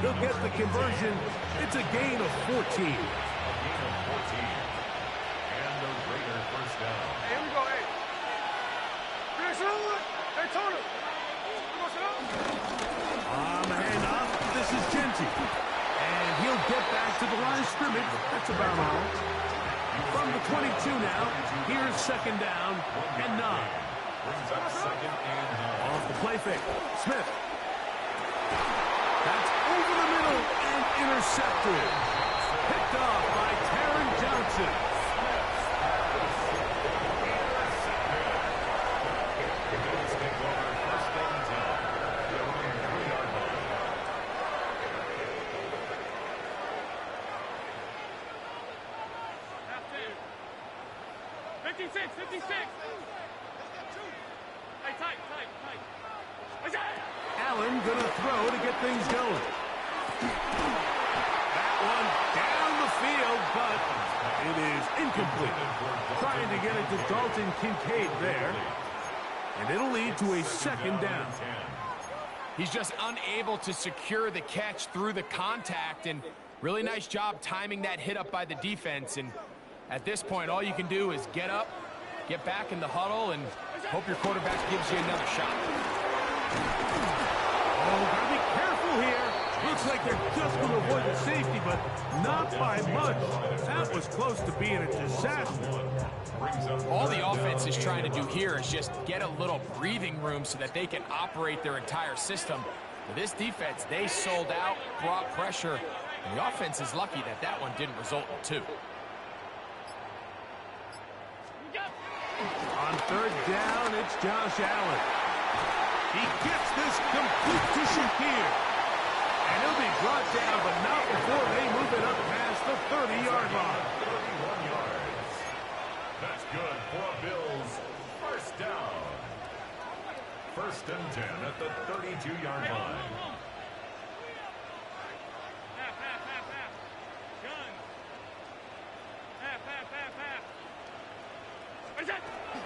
He'll get the conversion. It's a gain of 14. A gain of 14. And the Raider first down. Here we go. Hey. Hey, Tony. On the handoff, this is Genty. And he'll get back to the line of scrimmage. That's about all. From the 22 now, here's second down and 9. Brings up second and 9. Off the play fake, Smith. That's over the intercepted. Picked off by Taron Johnson. Allen gonna throw to get things going. That one down the field, but it is incomplete. Trying to get it to Dalton Kincaid there. And it'll lead to a second down. He's just unable to secure the catch through the contact, and really nice job timing that hit up by the defense. And at this point, all you can do is get up, get back in the huddle, and hope your quarterback gives you another shot. Oh, gotta be careful here. Looks like they're just going to avoid the safety, but not by much. That was close to being a disaster. All the offense is trying to do here is just get a little breathing room so that they can operate their entire system. For this defense, they sold out, brought pressure, and the offense is lucky that that one didn't result in 2. On third down, it's Josh Allen. He gets this complete to Shakir. And he'll be brought down, but not before they move it up past the 30-yard line. 31 yards. That's good for a Bills first down. 1st and 10 at the 32-yard line.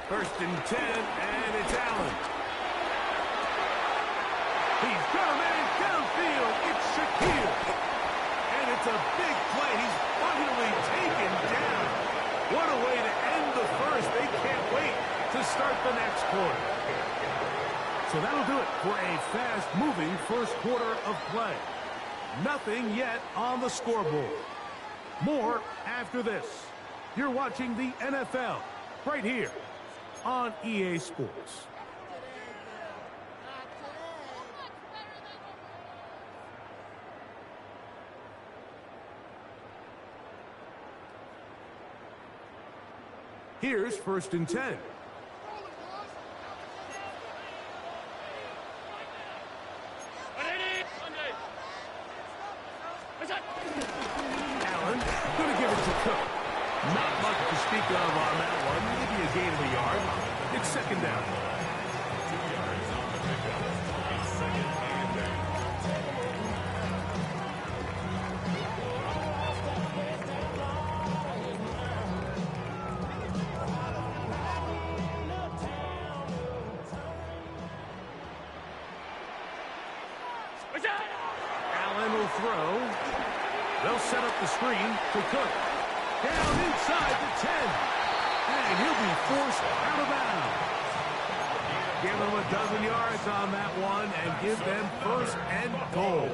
First and 10, and it's Allen. He's got a man downfield. It's Shakir. And it's a big play. He's finally taken down. What a way to end the first. They can't wait to start the next quarter. So that'll do it for a fast-moving first quarter of play. Nothing yet on the scoreboard. More after this. You're watching the NFL right here on EA Sports. Here's 1st and 10. Allen going to give it to Cook. Not much to speak of on that one. Maybe a gain of a yard. It's 2nd down. 2 yards on the pickup. It's 2nd and down. Allen will throw. They'll set up the screen to Cook. Down inside the 10. And he'll be forced out of bounds. Give them a dozen yards on that one and give them 1st and goal.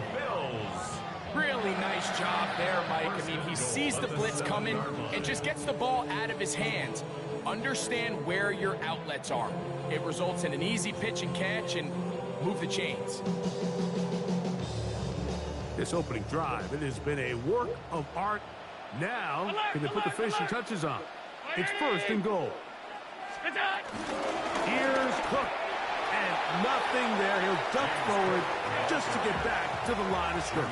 Really nice job there, Mike. I mean, he sees the blitz coming and just gets the ball out of his hands. Understand where your outlets are. It results in an easy pitch and catch and move the chains. This opening drive, it has been a work of art. Now, can they put the finishing touches on? It's 1st and goal. Here's Cook. And nothing there. He'll duck forward just to get back to the line of scrimmage.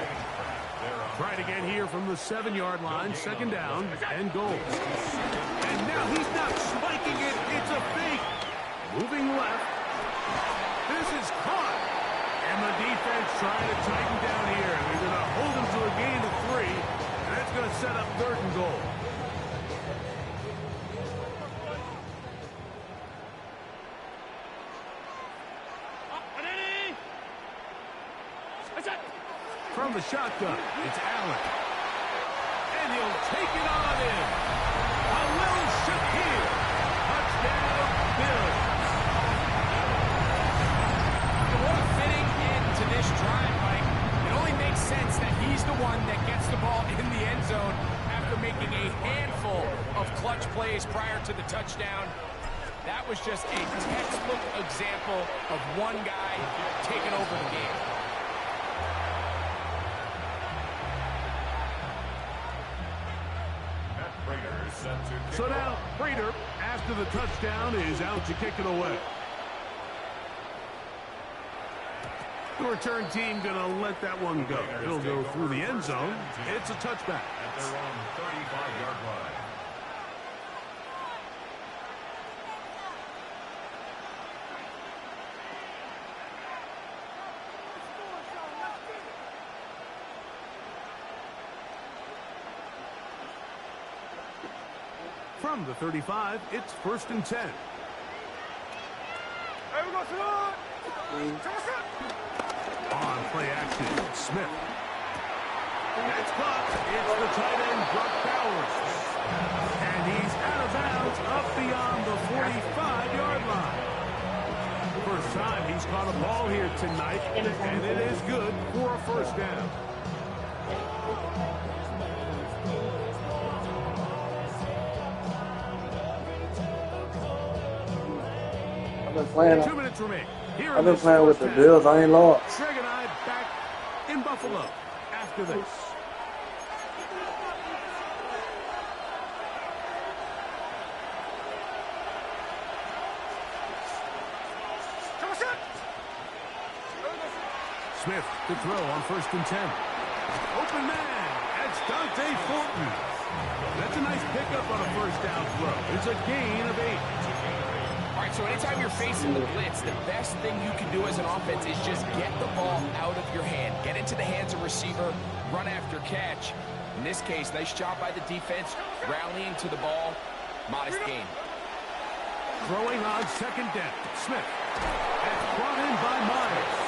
Trying again here from the 7-yard line. 2nd down and goal. And now he's not spiking it. It's a fake. Moving left. This is caught. And the defense trying to tighten down here. They're going to hold him to a gain of 3. And that's going to set up 3rd and goal. From the shotgun, it's Allen. And he'll take it on in. A little Shakir. Touchdown, Bills. What a fitting end to this drive, Mike. It only makes sense that he's the one that gets the ball in the end zone after making a handful of clutch plays prior to the touchdown. That was just a textbook example of one guy taking over the game. So now, Prater, after the touchdown, is out to kick it away. The return team going to let that one go. It'll go through the end zone. It's a touchback. At their own 35-yard line. From the 35, it's 1st and 10. Hey, we go, Salud! On play action, Smith. That's caught. It's the tight end, Brock Bowers. And he's out of bounds up beyond the 45-yard line. First time he's caught a ball here tonight, and it is good for a first down. I've been playing. 2 minutes remain. I've been playing with the Bills. I ain't lost. Greg and I back in Buffalo after this. Smith to throw on 1st and 10. Open man. That's Dante Fortin. That's a nice pickup on a first down throw. It's a gain of 8. All right, so anytime you're facing the blitz, the best thing you can do as an offense is just get the ball out of your hand. Get into the hands of receiver, run after catch. In this case, nice job by the defense, rallying to the ball. Modest gain. Throwing on 2nd down. Smith. That's brought in by Myers.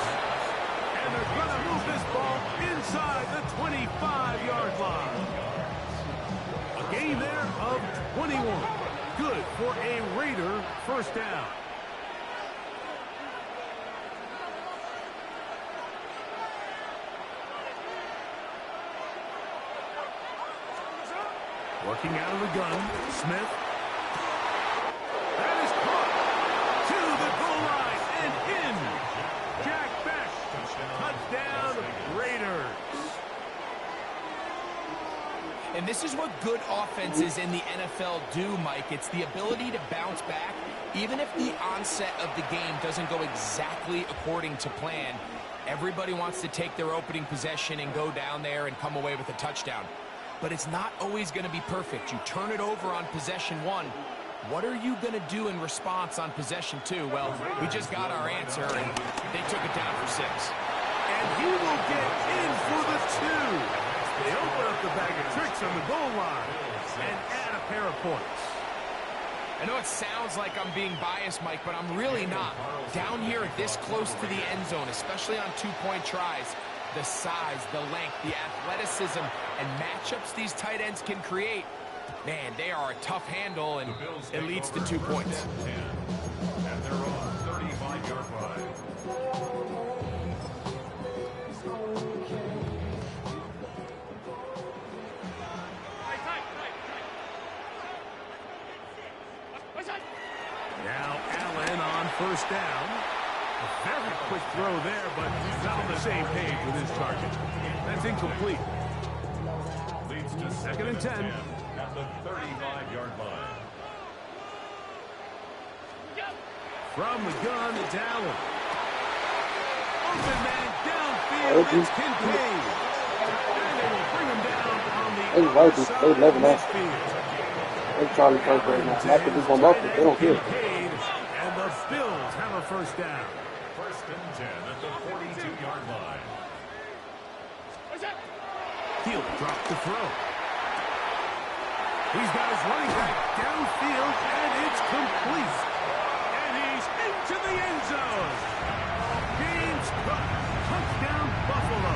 And they're going to move this ball inside the 25-yard line. A gain there of 21. Good for a Raider first down. Working out of the gun, Smith. That is caught to the goal line and in. Jack Bech, touchdown Raiders. And this is what good offenses in the NFL do, Mike. It's the ability to bounce back, even if the onset of the game doesn't go exactly according to plan. Everybody wants to take their opening possession and go down there and come away with a touchdown. But it's not always going to be perfect. You turn it over on possession 1. What are you going to do in response on possession 2? Well, we just got our answer, and they took it down for 6. And he will get in for the 2. They open up the bag of tricks on the goal line and add a pair of points. I know it sounds like I'm being biased, Mike, but I'm really not. Down here this close to the end zone, especially on 2-point tries, the size, the length, the athleticism, and matchups these tight ends can create, man, they are a tough handle, and it leads to 2 points. At their own 35-yard line. Now Allen on first down. A very quick throw there, but he's not on the same page with his target. That's incomplete. Leads to 2nd and 10. At the 35-yard line. From the gun, it's Allen. Open man downfield, it's Kincaid. And they will bring him down on the other side of midfield. They're trying to first right now. After this one up, they don't care. And the Bills have a first down. 1st and 10 at the 42-yard line. He'll drop the throw. He's got his running back downfield, and it's complete. And he's into the end zone. James Cook, touchdown Buffalo.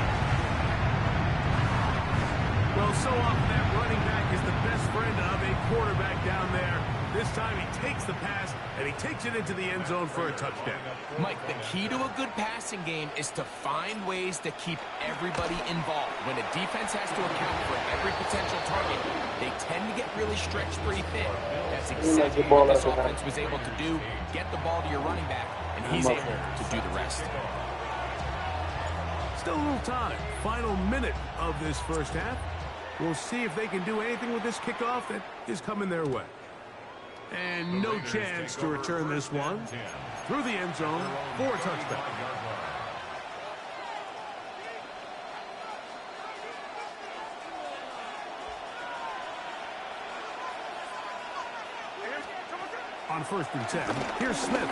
Well, so often that running back is the best friend of a quarterback down there. This time he takes the pass, and he takes it into the end zone for a touchdown. Mike, the key to a good passing game is to find ways to keep everybody involved. When a defense has to account for every potential target, they tend to get really stretched pretty thin. That's exactly what this offense was able to do. Get the ball to your running back, and he's able to do the rest. Still a little time. Final minute of this first half. We'll see if they can do anything with this kickoff that is coming their way. And no chance to return this one through the end zone for a touchback. On 1st and 10, here's Smith.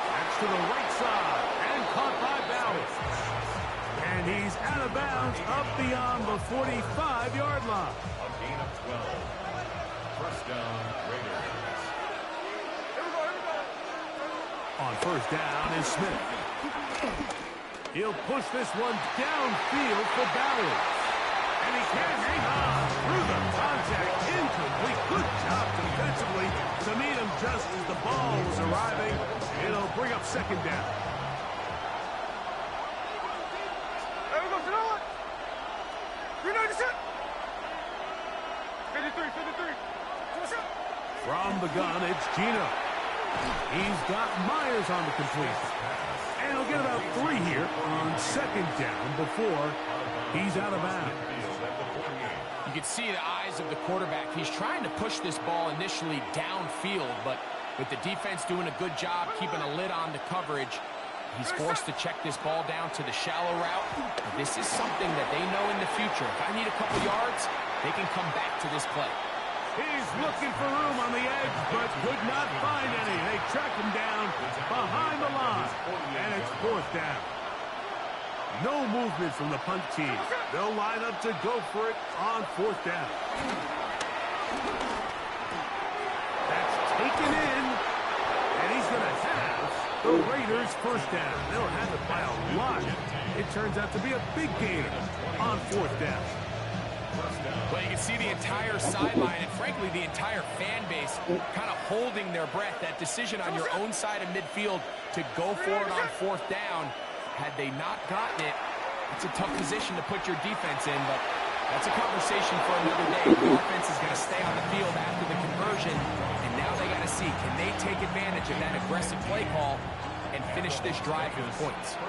That's to the right side and caught by Bowers. And he's out of bounds up beyond the 45-yard line. A gain of 12. First down, Raiders. On 1st down is Smith. He'll push this one downfield for Bowers. And he can't hang on through the contact. Incomplete. Good job defensively to meet him just as the ball was arriving. It'll bring up 2nd down. There we go, Janelle. 396. 53. From the gun, it's Gino. He's got Myers on the completion. And he'll get about 3 here on 2nd down before he's out of bounds. You can see the eyes of the quarterback. He's trying to push this ball initially downfield, but with the defense doing a good job keeping a lid on the coverage, he's forced to check this ball down to the shallow route. This is something that they know in the future. If I need a couple yards, they can come back to this play. He's looking for room on the edge, but could not find any. They track him down behind the line, and it's 4th down. No movement from the punt team. They'll line up to go for it on 4th down. That's taken in, and he's going to have the Raiders' 1st down. They'll have it by a lot. It turns out to be a big gain on 4th down. Well, you can see the entire sideline and, frankly, the entire fan base kind of holding their breath. That decision on your own side of midfield to go for it on 4th down, had they not gotten it, it's a tough position to put your defense in, but that's a conversation for another day. The offense is going to stay on the field after the conversion, and now they got to see, can they take advantage of that aggressive play call and finish this drive with points?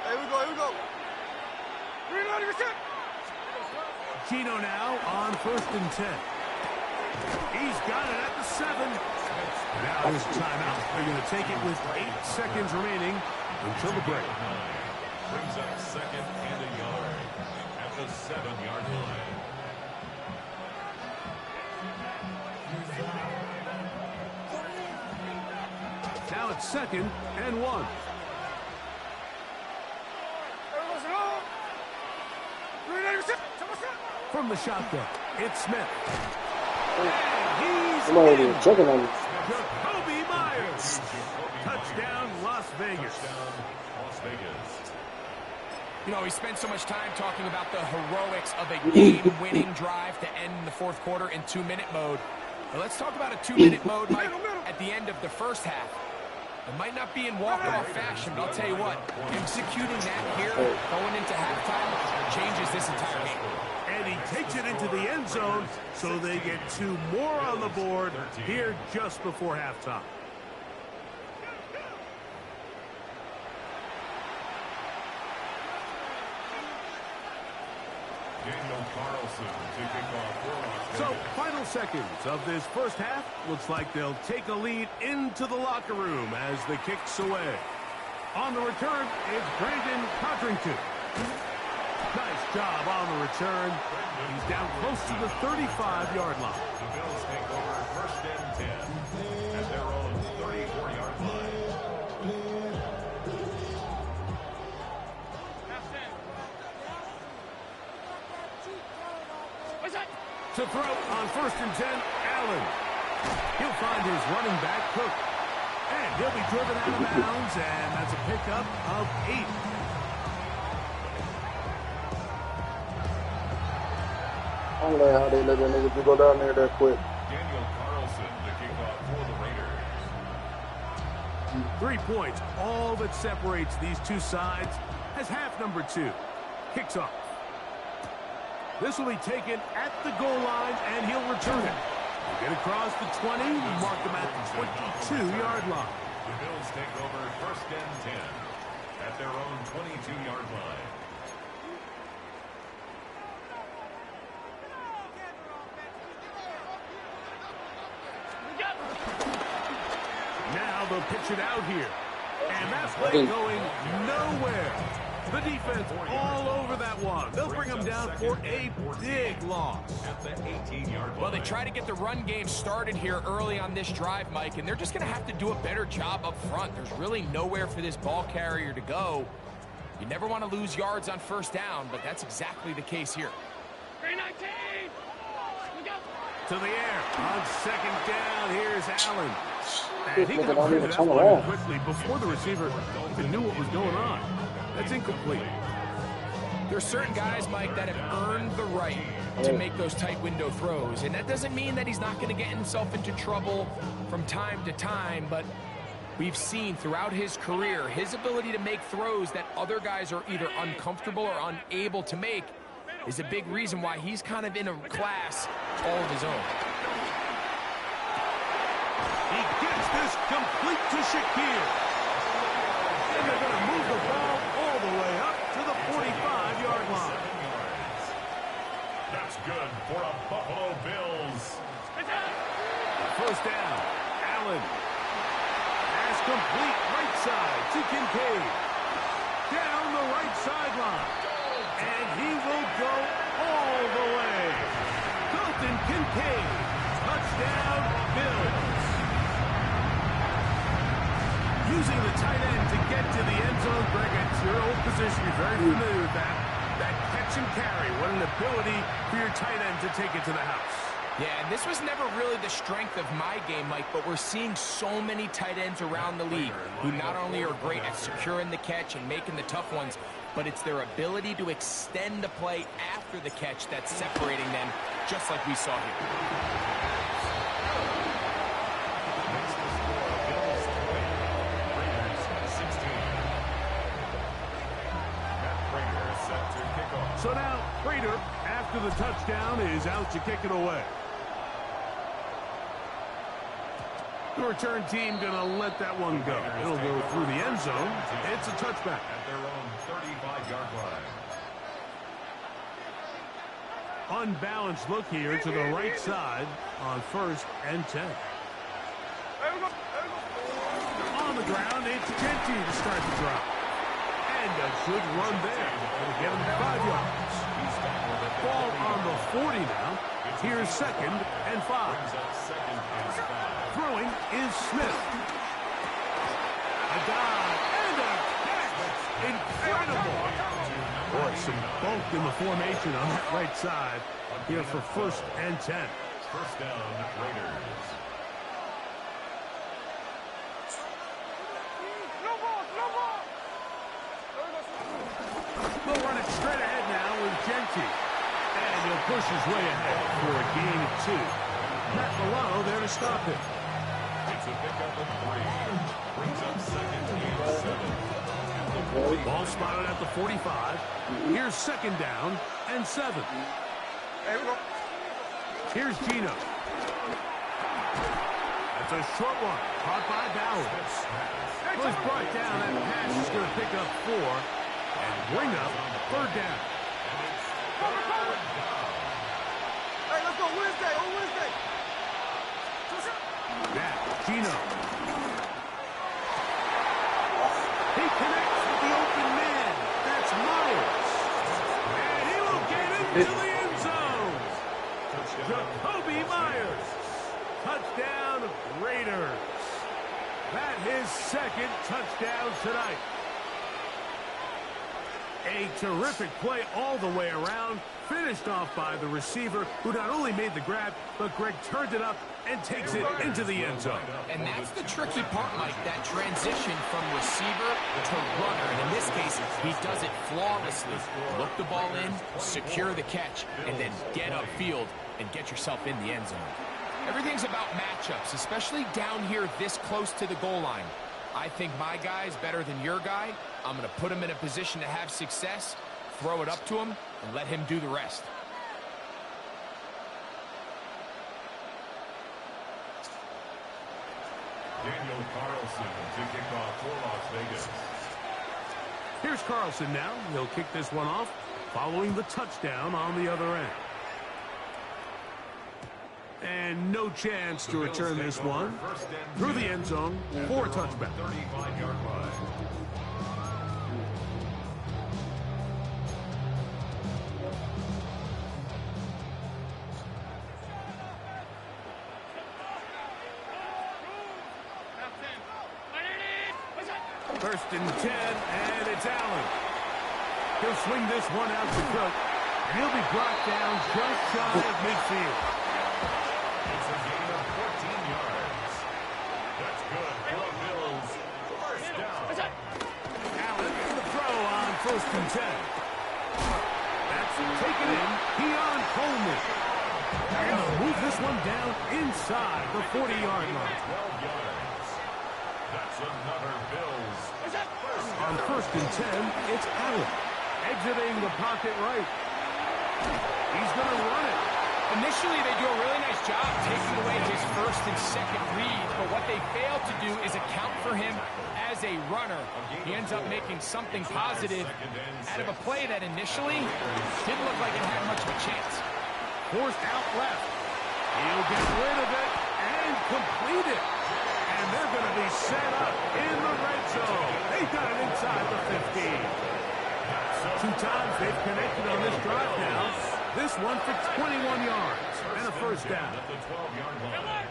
Here we go. 396. Gino now on 1st and 10. He's got it at the 7. Now his timeout. They're going to take it with 8 seconds remaining until the break. Brings up 2nd and a yard at the 7-yard line. Now it's 2nd and 1. From the shotgun, it's Smith. And he's in. Checking on you. Jacoby Myers. Touchdown, Las Vegas. You know, we spent so much time talking about the heroics of a game-winning drive to end the 4th quarter in 2-minute mode. Now let's talk about a 2-minute mode, Mike, at the end of the 1st half. It might not be in walk-off fashion, but I'll tell you what, executing that here, going into halftime, changes this entire game. And he takes it into the end zone, so they get 2 more on the board here just before halftime. Daniel Carlson to kick off for Las Vegas. So, final seconds of this 1st half. Looks like they'll take a lead into the locker room as the kick's away. On the return, it's Brandon Codrington. Nice job on the return. He's down close to the 35-yard line. The Bills take over 1st and 10 at their own 34-yard line. To throw on 1st and 10, Allen. He'll find his running back, Cook. And he'll be driven out of bounds, and that's a pickup of 8. I don't know how they let that nigga just go down there that quick. Daniel Carlson to kick off for the Raiders. 3 points, all that separates these two sides, as half number 2 kicks off. This will be taken at the goal line, and he'll return it. He'll get across the 20, mark him at the 22-yard line. The Bills take over 1st and 10 at their own 22-yard line. they'll pitch it out here. And that play going nowhere. The defense all over that one. They'll bring them down for a big loss. At the 18-yard line. Well, they try to get the run game started here early on this drive, Mike, and they're just going to have to do a better job up front. There's really nowhere for this ball carrier to go. You never want to lose yards on first down, but that's exactly the case here. 319! To the air. On second down, here's Allen. And he got Look at rid of that all one around. quickly before the receiver even knew what was going on. That's incomplete. There's certain guys, Mike, that have earned the right to make those tight window throws. And that doesn't mean that he's not going to get himself into trouble from time to time, but we've seen throughout his career his ability to make throws that other guys are either uncomfortable or unable to make is a big reason why he's kind of in a class all of his own. He gets this complete to Shakir. And they're going to move the ball all the way up to the 45-yard line. That's good for a Buffalo Bills. First down, Allen. Pass complete right side to Kincaid. Down the right sideline. And he will go all the way. Dalton Kincaid. Touchdown, Bills. Using the tight end to get to the end zone, Greg, it's your old position. You're very familiar with that. That catch and carry. What an ability for your tight end to take it to the house. Yeah, and this was never really the strength of my game, Mike, but we're seeing so many tight ends around the league who not only are great at securing the catch and making the tough ones, but it's their ability to extend the play after the catch that's separating them, just like we saw here. So now, Prater, after the touchdown, is out to kick it away. The return team going to let that one go. It'll go through the end zone. It's a touchback. At their own 35-yard line. Unbalanced look here to the right side on 1st and 10. On the ground, it's Genty to start the drive. And a good run there. It'll get him 5 yards. Ball on the 40 now. Here's 2nd and 5. Throwing is Smith. A dive and a catch. Incredible. Boy, some bulk in the formation on that right side here for 1st and 10. First down, Raiders. We'll run it straight ahead now with Genty. And he'll push his way ahead for a gain of 2. Matt Milano there to stop it. It's a pickup of 3. Brings up 2nd and 7. Ball spotted at the 45. Here's 2nd down and 7. Here's Gino. That's a short one. Caught by Bowers. Was brought down. That pass is going to pick up 4 and bring up 3rd down. Hey, let's go Wednesday, on Wednesday. Now, Gino. He connects with the open man. That's Myers. And he will get into the end zone. Jacoby Myers. Touchdown, Raiders. That his 2nd touchdown tonight. A terrific play all the way around. Finished off by the receiver, who not only made the grab, but Greg turned it up and takes it into the end zone. And that's the tricky part, Mike, that transition from receiver to runner. And in this case, he does it flawlessly. Look the ball in, secure the catch, and then get upfield and get yourself in the end zone. Everything's about matchups, especially down here this close to the goal line. I think my guy's better than your guy. I'm going to put him in a position to have success, throw it up to him, and let him do the rest. Daniel Carlson to kick off for Las Vegas. Here's Carlson now. He'll kick this one off following the touchdown on the other end. And no chance to return this one through the end zone for a touchback. 35-yard line. First and 10, and it's Allen. He'll swing this one out to Cook, and he'll be brought down just shy of midfield. It's a gain of 14 yards. That's good for the Bills. First down. Allen in the throw on first and 10. That's taken in. Keon Coleman. And they'll move this one down inside the 40-yard line. 12 yards. That's another Bills. On first and 10, it's Allen. Exiting the pocket right. He's going to run it. Initially, they do a really nice job taking away his first and second read, but what they fail to do is account for him as a runner. He ends up making something positive out of a play that initially didn't look like it had much of a chance. Forced out left. He'll get rid of it and complete it. And they're going to be set up in the red zone. They've got it inside the 15. 2 times they've connected on this drive now. This one for 21 yards and a first down. At the 12-yard line.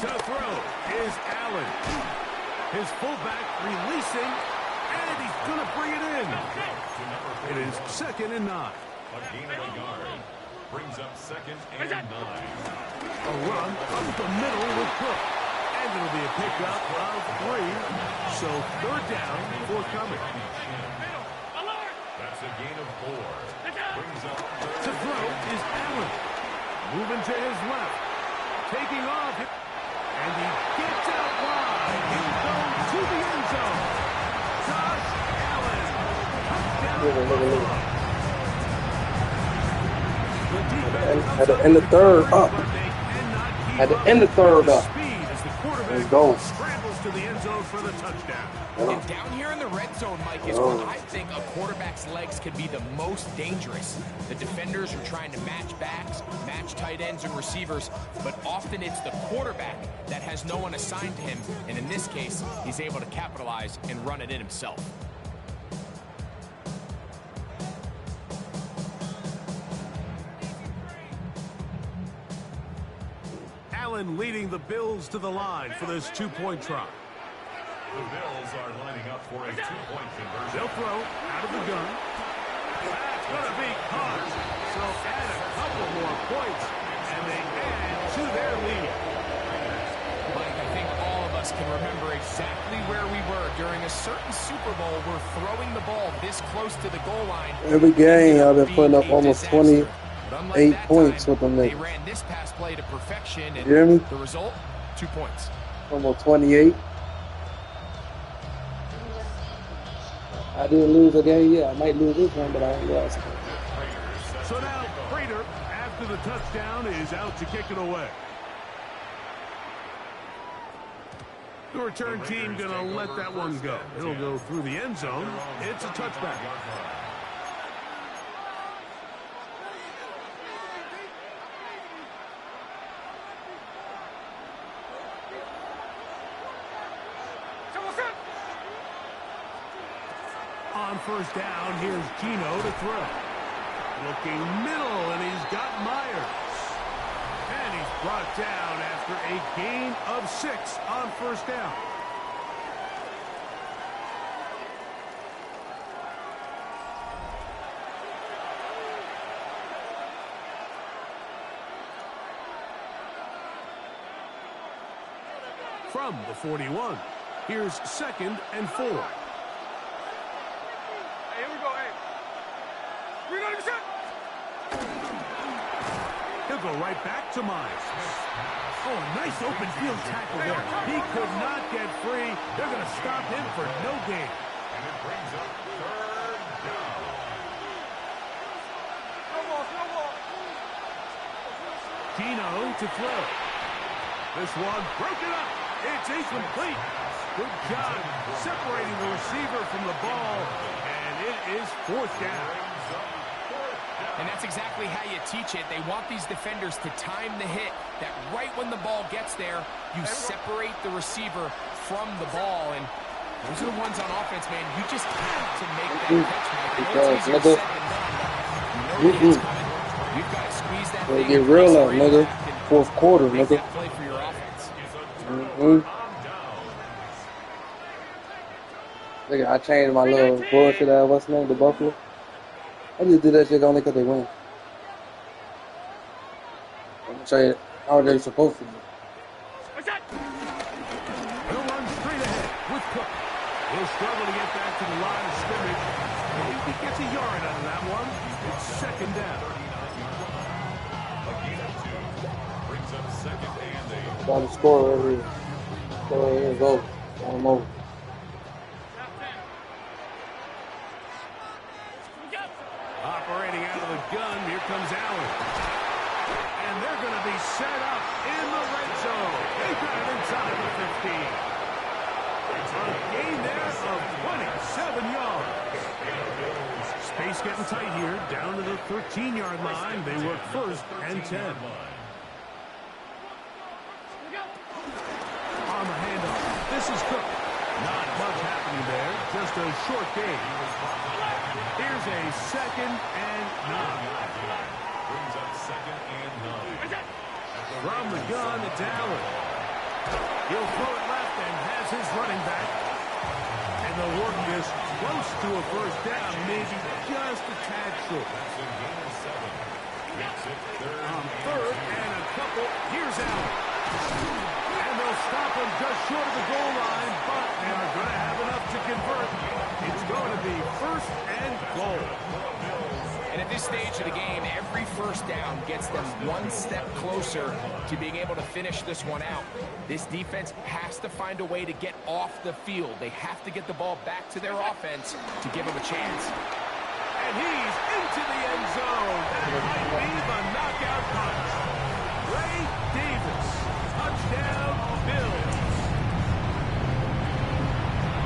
To throw is Allen. His fullback releasing, and he's going to bring it in. It is second and 9. A gain of a yard. Brings up second and 9. A run up the middle with Cook. And it'll be a pickup of 3. So third down forthcoming. That's a gain of 4. Brings up To throw is Allen. Moving to his left. Taking off. And he gets out wide. He goes to the end zone. Josh Allen. Touchdown. At the end of third up. At the end of third up. Let's go. Scrambles to the end zone for the touchdown. And down here in the red zone, Mike, is where I think a quarterback's legs can be the most dangerous. The defenders are trying to match backs, match tight ends and receivers, but often it's the quarterback that has no one assigned to him. And in this case, he's able to capitalize and run it in himself. Allen leading the Bills to the line for this 2-point try. the Bills are lining up for a 2-point conversion. They'll throw out of the gun. That's going to be caught. So add a couple more points, and they add to their lead. Mike, I think all of us can remember exactly where we were during a certain Super Bowl where throwing the ball this close to the goal line. Every game I've been putting up almost 28 points with them. They ran this pass play to perfection, and you hear me? The result, 2 points. Almost 28. I didn't lose a game yet. I might lose this one, but I ain't lost. So now Prater, after the touchdown, is out to kick it away. The return team going to let that one go. It'll go through the end zone. It's a touchback. On first down, here's Gino to throw. Looking middle, and he's got Myers. And he's brought down after a gain of 6 on first down. From the 41, here's 2nd and 4. He'll go right back to Myers. Oh, a nice open field tackle there. He could not get free. They're going to stop him for no gain. And it brings up 3rd down. Gino to throw. This one broken up. It's incomplete. Good job separating the receiver from the ball. And it is 4th down. And that's exactly how you teach it. They want these defenders to time the hit, that right when the ball gets there, you separate the receiver from the ball. And those are the ones on offense, man. You just have to make that catch, Mike. It's easier said than done, but you know the hit's coming. You've got to squeeze that thing. Get real out, nigga. 4th quarter, make nigga. that play for your offense. Nigga, I changed my little bullshit out. What's the name? The Buffalo. I just did that shit only because they win. I'm gonna say it how they're supposed to do. He'll run straight ahead with Cook. He'll struggle to get back to the line of scrimmage. If he gets a yard out of that one, it's 2nd down. Brings up 2nd and 8. Try to score right here. Score right here. Go. I'm over. Operating out of the gun, here comes Allen. And they're going to be set up in the red zone. They got it inside the 15. A gain there of 27 yards. Space getting tight here, down to the 13-yard line. They work 1st and 10. On the handoff, this is Cook. Not much happening there, just a short gain. Here's a 2nd and 9. Brings up 2nd and 9. From the gun, it's Allen. He'll throw it left and has his running back. And they'll work this close to a 1st down, maybe just a tad short. On 3rd and a couple, here's Allen. And they'll stop him just short of the goal line, but they are going to have enough to convert. It's going to be 1st and goal. And at this stage of the game, every 1st down gets them one step closer to being able to finish this one out. This defense has to find a way to get off the field. They have to get the ball back to their offense to give them a chance. And he's into the end zone. That might be the knockout punch. Ray Davis, touchdown, Bills.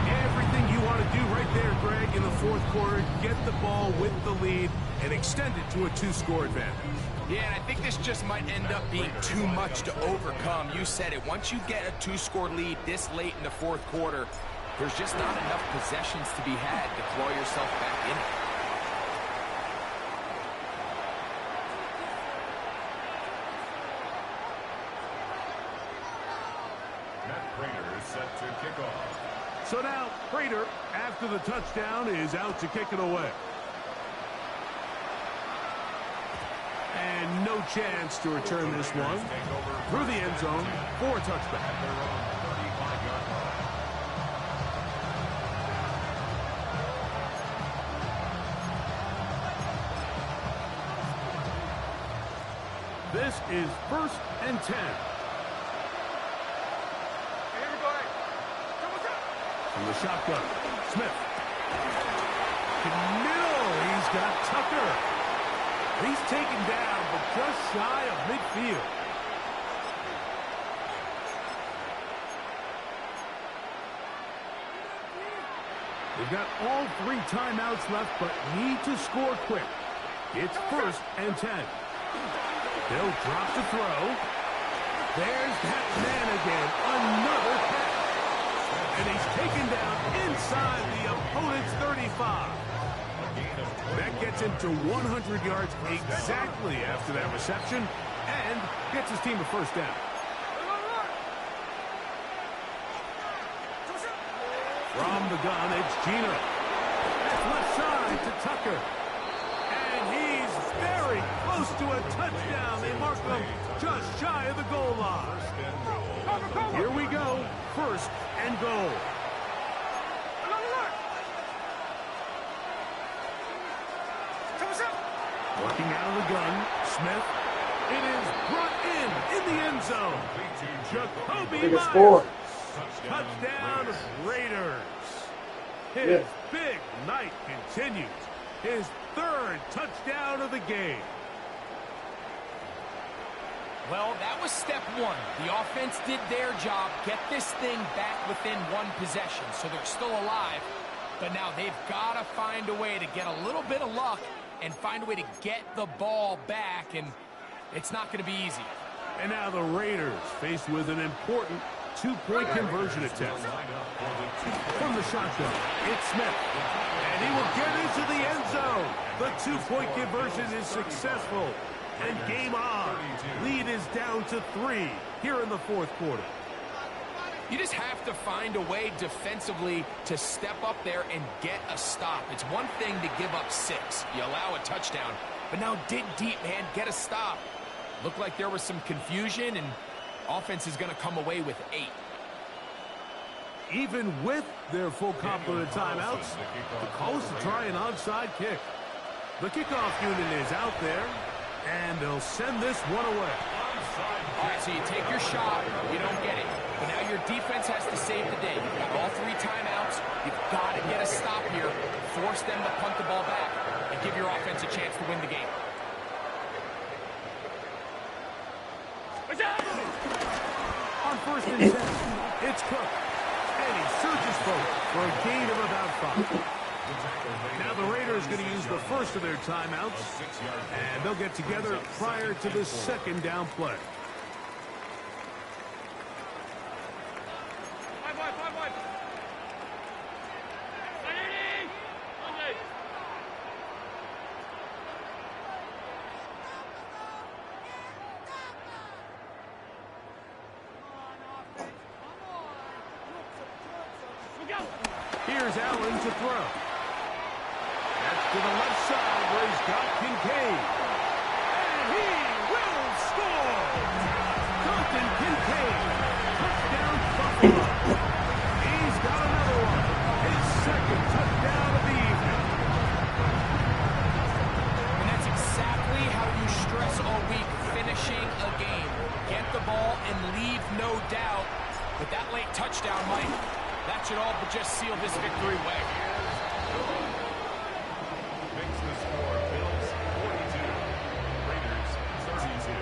Everything you want to do right there, Greg, in the 4th quarter, get the ball with the lead and extend it to a 2-score advantage. Yeah, and I think this just might end up being too much to overcome. You said it. Once you get a 2-score lead this late in the 4th quarter, there's just not enough possessions to be had to claw yourself back in it. Matt Prater is set to kick off. So now, Prater, after the touchdown, is out to kick it away. And no chance to return this one through the end zone for a touchback. This is 1st and 10. From the shotgun, Smith. Middle, he's got Tucker. He's taken down, but just shy of midfield. They've got all 3 timeouts left, but need to score quick. It's 1st and 10. They'll drop the throw. There's that man again. Another catch. And he's taken down inside the opponent's 35. That gets him to 100 yards exactly after that reception and gets his team a 1st down. From the gun, it's Gino. Left side to Tucker. And he's very close to a touchdown. They mark him just shy of the goal line. Here we go. 1st and goal. Working out of the gun, Smith. It is brought in the end zone. Jacoby Myers. Touchdown, Raiders. His big night continues. His 3rd touchdown of the game. Well, that was step 1. The offense did their job, get this thing back within 1 possession, so they're still alive. But now they've got to find a way to get a little bit of luck and find a way to get the ball back, and it's not going to be easy. And now the Raiders faced with an important two-point conversion attempt. From the shotgun, it's Smith. And he will get into the end zone. The two-point conversion is successful. And game on. Lead is down to 3 here in the fourth quarter. You just have to find a way defensively to step up there and get a stop. It's one thing to give up 6. You allow a touchdown. But now dig deep, man. Get a stop. Looked like there was some confusion, and offense is going to come away with 8. Even with their full complement of timeouts, the call is to try an onside kick. The kickoff unit is out there, and they'll send this one away. All right, so you take your shot, you don't get it. But now your defense has to save the day. You've got all 3 timeouts. You've got to get a stop here, force them to punt the ball back, and give your offense a chance to win the game. On first and 10, it's Cook. And he surges forward for a gain of about 5. Now the Raiders going to use the first of their timeouts, and they'll get together prior to the second down play. Here's Allen to throw. That's to the left side where he's got Kincaid. And he will score! Dalton Kincaid. Touchdown Buffalo. He's got another one. His second touchdown of the evening. And that's exactly how you stress all week, finishing a game. Get the ball and leave no doubt. But that late touchdown, Mike, that should all but just seal this victory away. Makes the score Bills 42, Raiders 32.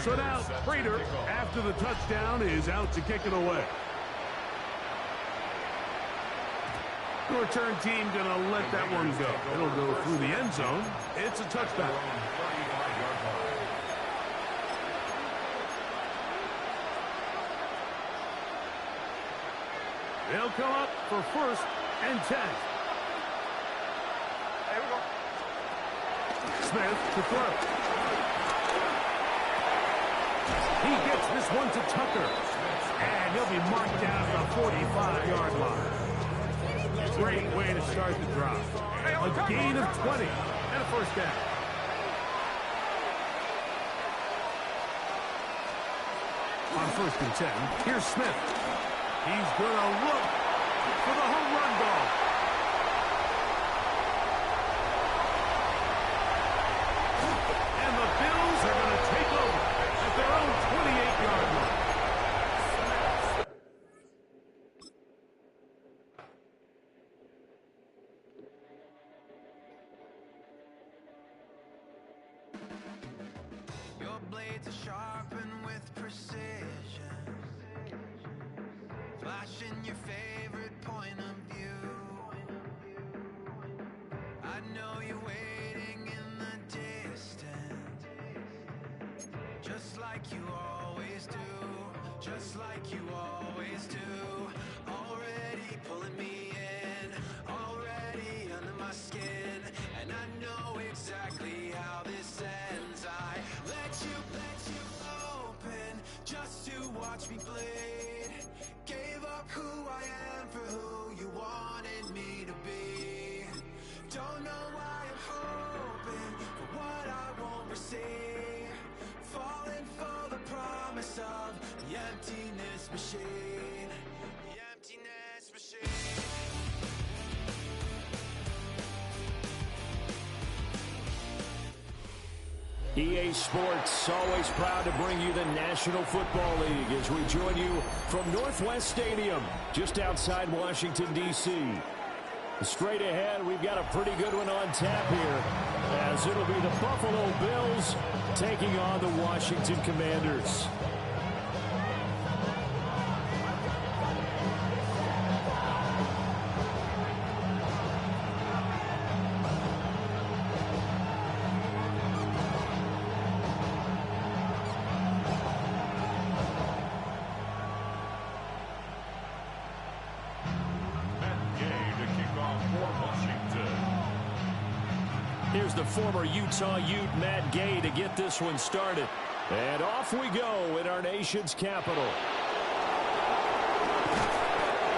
So now, Prater, after the touchdown, is out to kick it away. The return team going to let that one go. It'll go through the end zone. It's a touchback. They'll come up for first and 10. There we go. Smith to throw. He gets this one to Tucker. And he'll be marked down at the 45-yard line. Great way to start the drive. A gain of 20 and a first down. On first and 10, here's Smith. He's going to look for the home run ball. And the Bills are going to take over at their own 28-yard line. Your blades are sharpened with precision, flashing your favorite point of view. I know you're waiting in the distance, just like you always do, just like you always do. Already pulling me in, already under my skin, and I know exactly how this ends. I let you open just to watch me bleed. Gave up who I am for who you wanted me to be. Don't know why I'm hoping for what I won't receive. Falling for the promise of the emptiness machine. The emptiness machine. EA Sports, always proud to bring you the National Football League as we join you from Northwest Stadium, just outside Washington, D.C. Straight ahead, we've got a pretty good one on tap here, as it'll be the Buffalo Bills taking on the Washington Commanders. Here's the former Utah Ute, Matt Gay, to get this one started. And off we go in our nation's capital.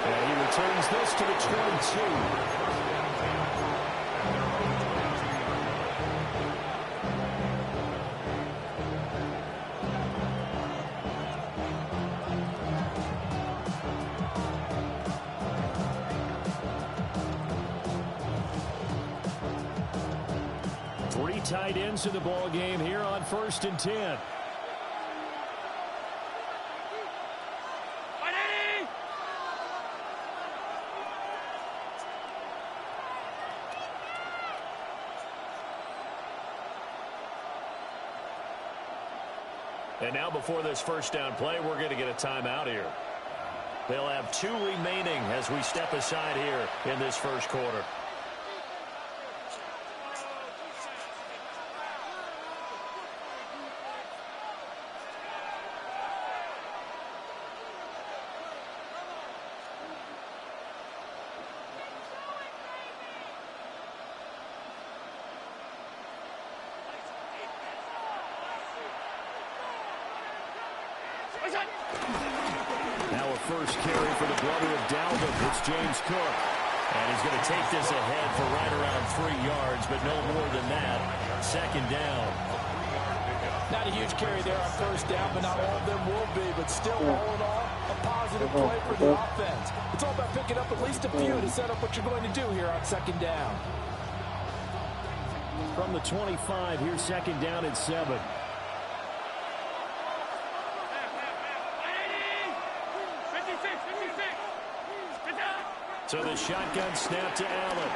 And he returns this to the 22. 3 tight ends in the ball game here on 1st and 10. And now before this first down play, we're going to get a timeout here. They'll have 2 remaining as we step aside here in this first quarter. Now a first carry for the brother of Dalvin. It's James Cook. And he's going to take this ahead for right around 3 yards, but no more than that. 2nd down. Not a huge carry there on 1st down, but not all of them will be. But still, all in all, a positive play for the offense. It's all about picking up at least a few to set up what you're going to do here on 2nd down. From the 25, here's 2nd down and 7. So the shotgun snap to Allen.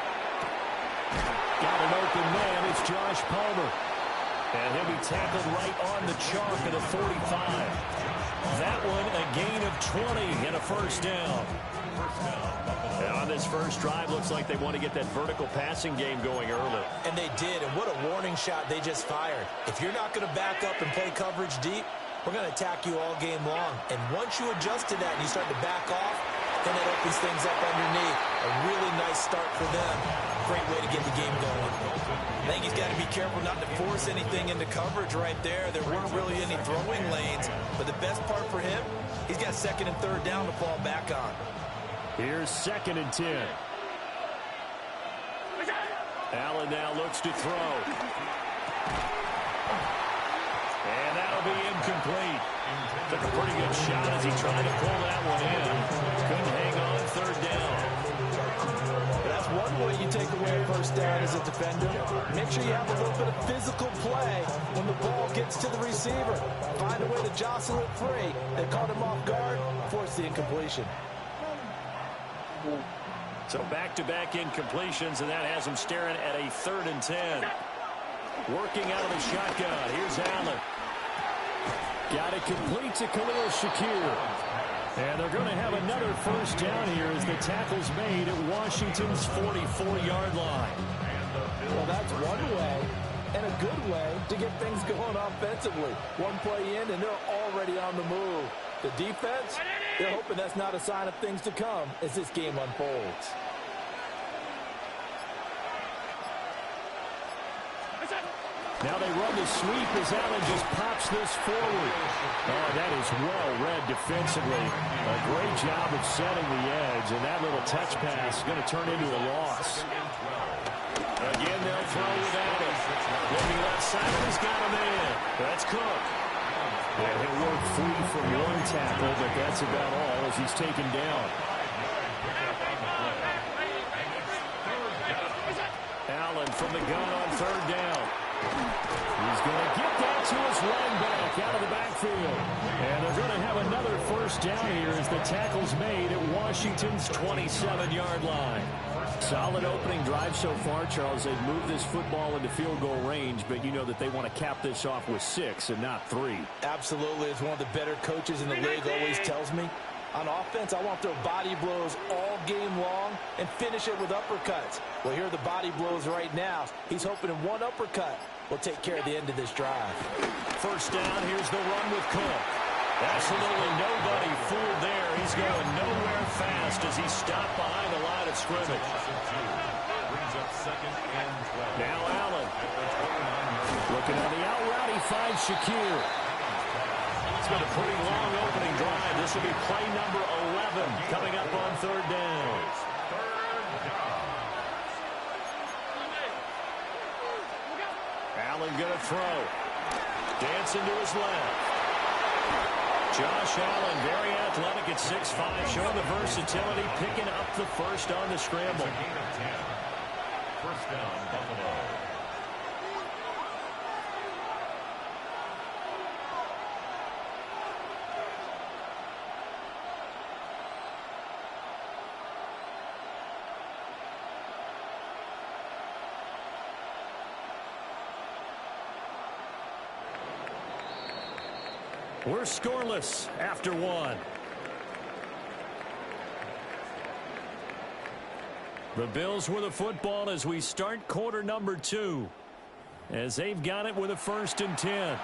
Got an open man. It's Josh Palmer. And he'll be tackled right on the chalk at the 45. That one a gain of 20 and a 1st down. And on this first drive, looks like they want to get that vertical passing game going early. And they did, and what a warning shot they just fired. If you're not going to back up and play coverage deep, we're going to attack you all game long. And once you adjust to that and you start to back off, then that opens things up underneath. A really nice start for them. Great way to get the game going. I think he's got to be careful not to force anything into coverage right there. There weren't really any throwing lanes. But the best part for him, he's got 2nd and 3rd down to fall back on. Here's 2nd and 10. Allen now looks to throw. And that'll be incomplete. Took a pretty good shot as he tried to pull that one in. Couldn't hang on 3rd down. That's one way you take away a 1st down as a defender. Make sure you have a little bit of physical play when the ball gets to the receiver. Find a way to jostle it free. They caught him off guard, forced the incompletion. So back-to-back incompletions, and that has him staring at a 3rd and 10. Working out of the shotgun. Here's Allen. Got it complete to Khalil Shakir. And they're going to have another 1st down here as the tackle's made at Washington's 44-yard line. Well, that's one way, and a good way, to get things going offensively. One play in, and they're already on the move. The defense, they're hoping that's not a sign of things to come as this game unfolds. Now they run the sweep as Allen just pops this forward. Oh, that is well read defensively. A great job of setting the edge, and that little touch pass is going to turn into a loss. Again, they'll throw without it. Looking left side, he's got him in. That's Cook. And he'll work free from one tackle, but that's about all as he's taken down. Allen from the gun on 3rd down. He's going to get that to his running back out of the backfield. And they're going to have another 1st down here as the tackle's made at Washington's 27-yard line. Solid opening drive so far, Charles. They've moved this football into field goal range, but you know that they want to cap this off with 6 and not 3. Absolutely. As one of the better coaches in the league always tells me, on offense, I want to throw body blows all game long and finish it with uppercuts. Well, here are the body blows right now. He's hoping in one uppercut will take care of the end of this drive. First down, here's the run with Cook. Absolutely nobody fooled there. He's going nowhere fast as he stopped behind the line of scrimmage. Now Allen. Looking on the out route, he finds Shakir. It's been a pretty long opening drive. This will be play number 11 coming up on third down. Allen going to throw. Dancing to his left. Josh Allen, very athletic at 6'5", showing the versatility, picking up the first on the scramble. First down, Buffalo. We're scoreless after 1. The Bills with the football as we start quarter number 2. As they've got it with a 1st and 10.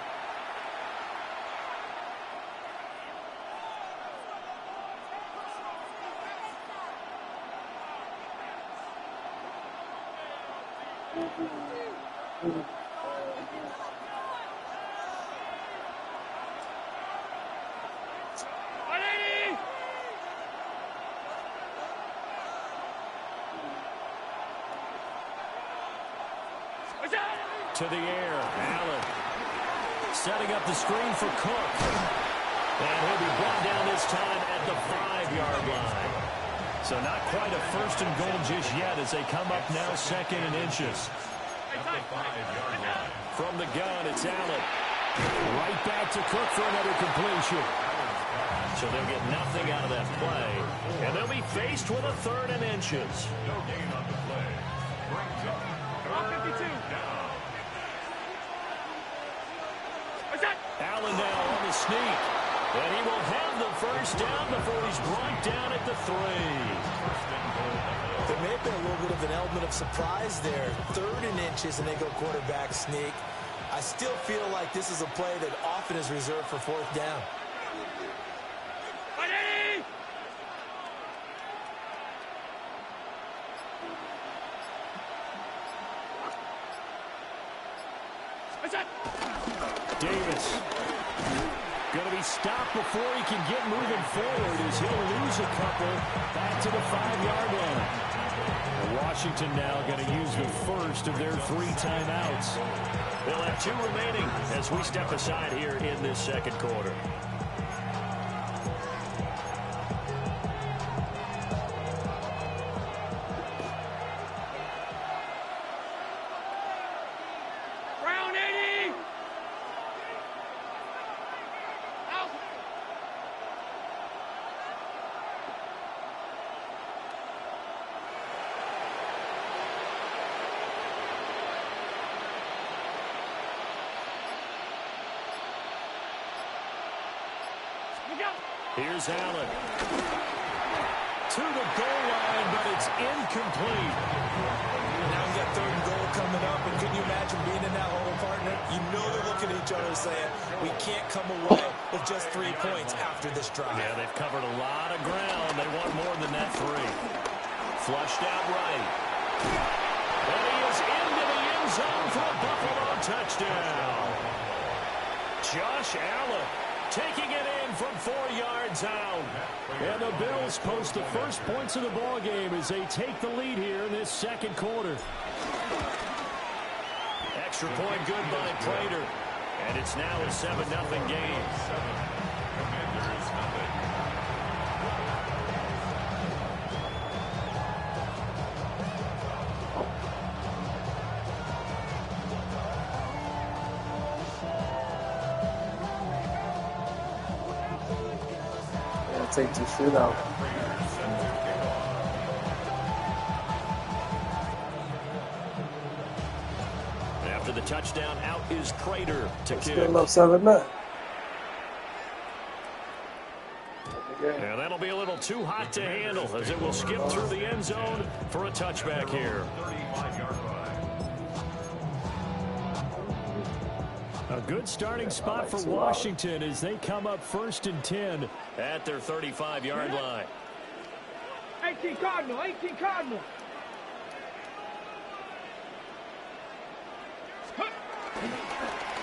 To the air, Allen setting up the screen for Cook. And he'll be brought down this time at the 5-yard line. So not quite a 1st and goal just yet as they come up now 2nd and inches. From the gun, it's Allen. Right back to Cook for another completion. So they'll get nothing out of that play. And they'll be faced with a 3rd and inches. No gain on the play. Brings up 52 down. Allen now on the sneak. And he will have the first down before he's brought down at the 3. There may have been a little bit of an element of surprise there. 3rd and inches, and they go quarterback sneak. I still feel like this is a play that often is reserved for 4th down. Davis going to be stopped before he can get moving forward as he'll lose a couple back to the 5-yard line. And Washington now going to use the first of their 3 timeouts. They'll have 2 remaining as we step aside here in this 2nd quarter. Here's Allen. To the goal line, but it's incomplete. Now we got 3rd and goal coming up, and can you imagine being in that huddle, partner? You know they're looking at each other saying, we can't come away with just 3 points after this drive. Yeah, they've covered a lot of ground. They want more than that 3. Flushed out right. And he is into the end zone for a Buffalo touchdown. Josh Allen taking it in from 4 yards out. And the Bills post the first points of the ball game as they take the lead here in this 2nd quarter. Extra point good by Prater. And it's now a 7-0 game. Take to shootout. touchdown. Out is Crater to kick. Still up 7-9. And that'll be a little too hot to handle as it will skip through the end zone for a touchback here. A good starting spot for Washington as they come up 1st and 10 at their 35-yard line. 18 Cardinal, 18 Cardinal.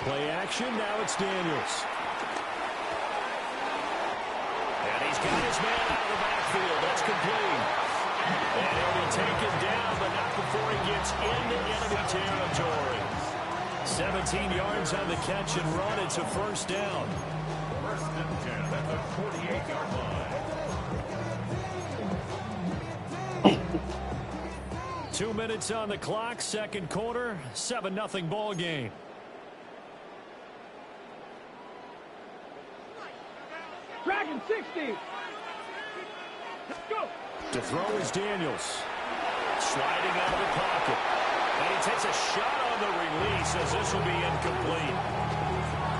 Play action, now it's Daniels. And he's got his man out of the backfield. That's complete. And he'll be taken down, but not before he gets into enemy territory. 17 yards on the catch and run. It's a first down. 1st and 10 at the 48-yard line. 2 minutes on the clock, second quarter, 7-0 ball game. Dragon 60. Let's go. To throw is Daniels. Sliding out of the pocket. And he takes a shot on the release as this will be incomplete.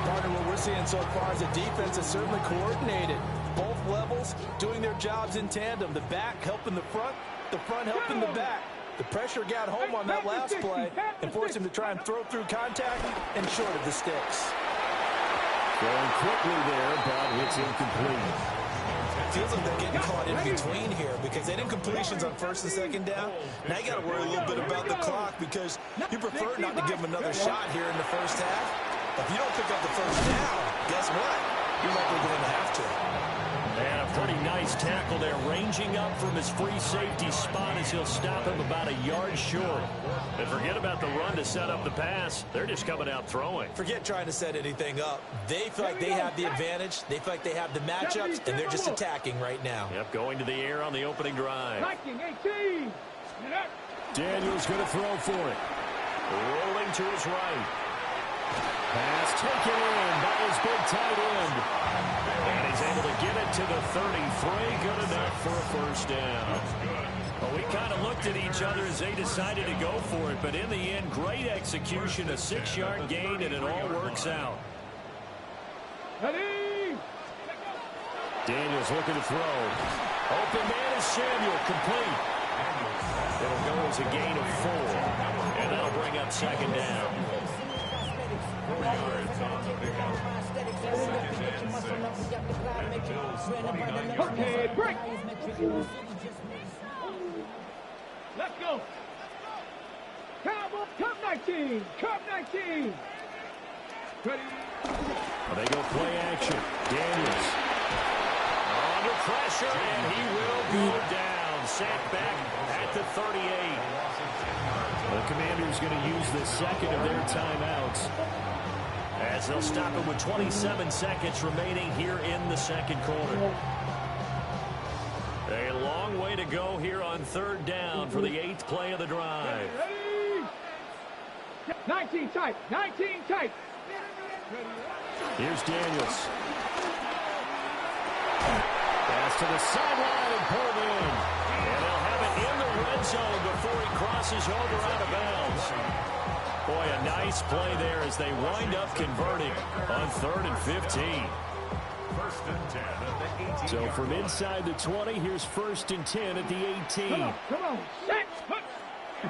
Partner, what we're seeing so far is the defense is certainly coordinated. Both levels doing their jobs in tandem. The back helping the front helping the back. The pressure got home on that last play and forced him to try and throw through contact and short of the sticks. Going quickly there, but it's incomplete. Feels like they're getting caught in between here because they did completions on 1st and 2nd down. Now you got to worry a little bit about the clock because you prefer not to give them another shot here in the first half. If you don't pick up the first down, guess what? You're likely going to have to. And a pretty nice tackle there, ranging up from his free safety spot as he'll stop him about a yard short. And forget about the run to set up the pass. They're just coming out throwing. Forget trying to set anything up. They feel like they have the advantage. They feel like they have the matchups, and they're just attacking right now. Yep, going to the air on the opening drive. 18. Daniels going to throw for it. Rolling to his right. Pass taken in by his big tight end. And he's able to get it to the 33. Good enough for a first down. Well, we kind of looked at each other as they decided to go for it. But in the end, great execution, a 6-yard gain, and it all works out. Daniels looking to throw. Open man is Samuel, complete. It'll go as a gain of 4. And that'll bring up 2nd down. 4 yards on the pickup. 2nd and 6. Okay, break. Let's go. Cowboy, Cup 19. Cup 19. Ready. Well, they go play action. Daniels. Under pressure, and he will go down. Sacked back at the 38. The Commanders going to use the second of their timeouts as they'll stop it with 27 seconds remaining here in the second quarter. A long way to go here on 3rd down for the 8th play of the drive. 19 tight. 19 tight. Here's Daniels. Pass to the sideline and pulled in. And they'll have it in the red zone before he crosses over out of bounds. Boy, a nice play there as they wind up converting on 3rd and 15. 1st and 10 at the 18. So from inside the 20, here's 1st and 10 at the 18. Come on. Set.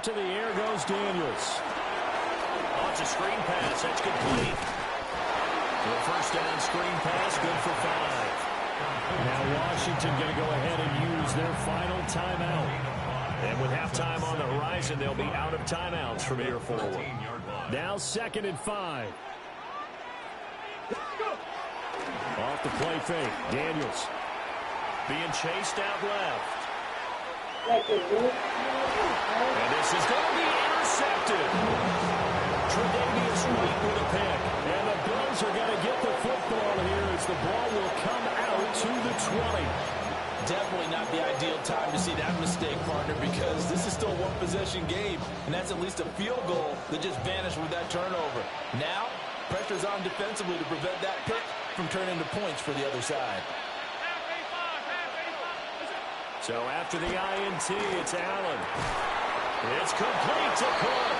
To the air goes Daniels. Oh, it's a screen pass. That's complete. So a first down screen pass, good for 5. Now Washington going to go ahead and use their final timeout. And with halftime on the horizon, they'll be out of timeouts from here forward. Now 2nd and 5. Off the play fake. Daniels being chased out left. And this is going to be intercepted. Tre'Davious White with a pick. And the Bills are going to get the football here as the ball will come out to the 20. Definitely not the ideal time to see that mistake, partner, because this is still a one-possession game, and that's at least a field goal that just vanished with that turnover. Now, pressure's on defensively to prevent that pick from turning into points for the other side. So after the INT, it's Allen. It's complete to Cook.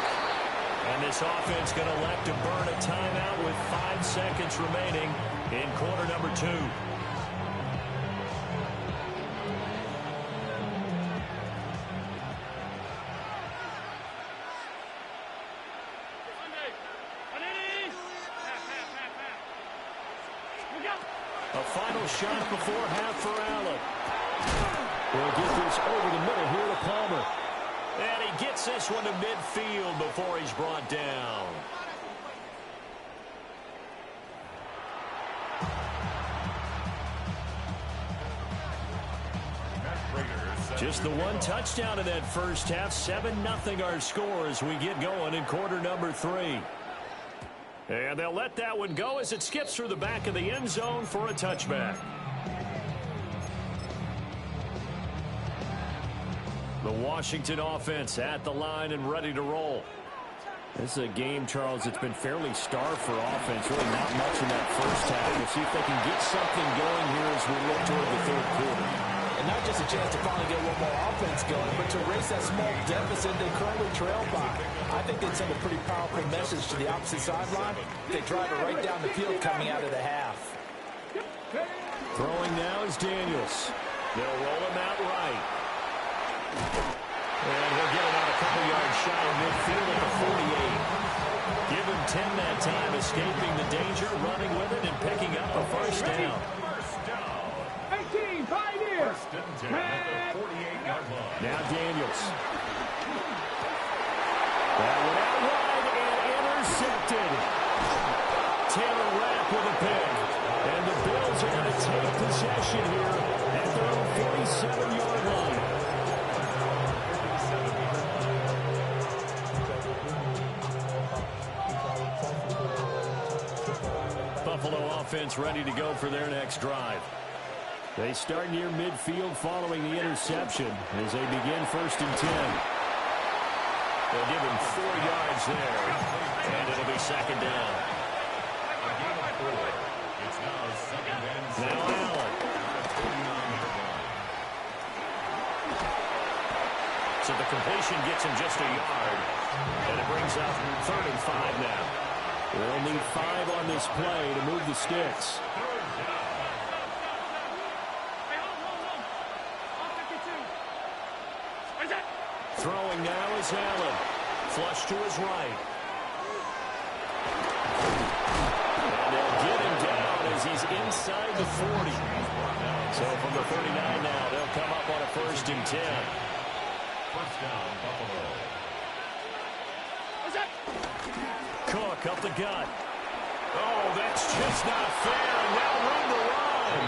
And this offense going to elect to burn a timeout with 5 seconds remaining in quarter number 2. A final shot before half for Allen. We'll get this over the middle here to Palmer. And he gets this one to midfield before he's brought down. Just the one touchdown in that first half. 7-0 our score as we get going in quarter number 3. And they'll let that one go as it skips through the back of the end zone for a touchback. The Washington offense at the line and ready to roll. This is a game, Charles, it's been fairly starved for offense. Really not much in that first half. We'll see if they can get something going here as we look toward the third quarter. And not just a chance to finally get one more offense going, but to erase that small deficit they currently trail by. I think they'd send a pretty powerful message to the opposite sideline. They drive it right down the field coming out of the half. Throwing now is Daniels. They'll roll him out right. And he'll get it out a couple yards shy of midfield at the 48. Give him 10 that time, escaping the danger, running with it, and picking up a first down. 18, Pioneers. Now Daniels. That one out wide and intercepted. Taylor Rapp with a pick. And the Bills are going to take possession here at their own 47-yard line. Buffalo offense ready to go for their next drive. They start near midfield following the interception as they begin 1st and 10. They'll give him 4 yards there, and it'll be 2nd down. Now Allen. So the completion gets him just a yard, and it brings up 3rd and 5 now. They'll need 5 on this play to move the sticks. Throwing now is Allen. Flush to his right. And they'll get him down as he's inside the 40. So from the 39 now, they'll come up on a 1st and 10. First down, Buffalo. Cook up the gut. Oh, that's just not fair. And now room to run.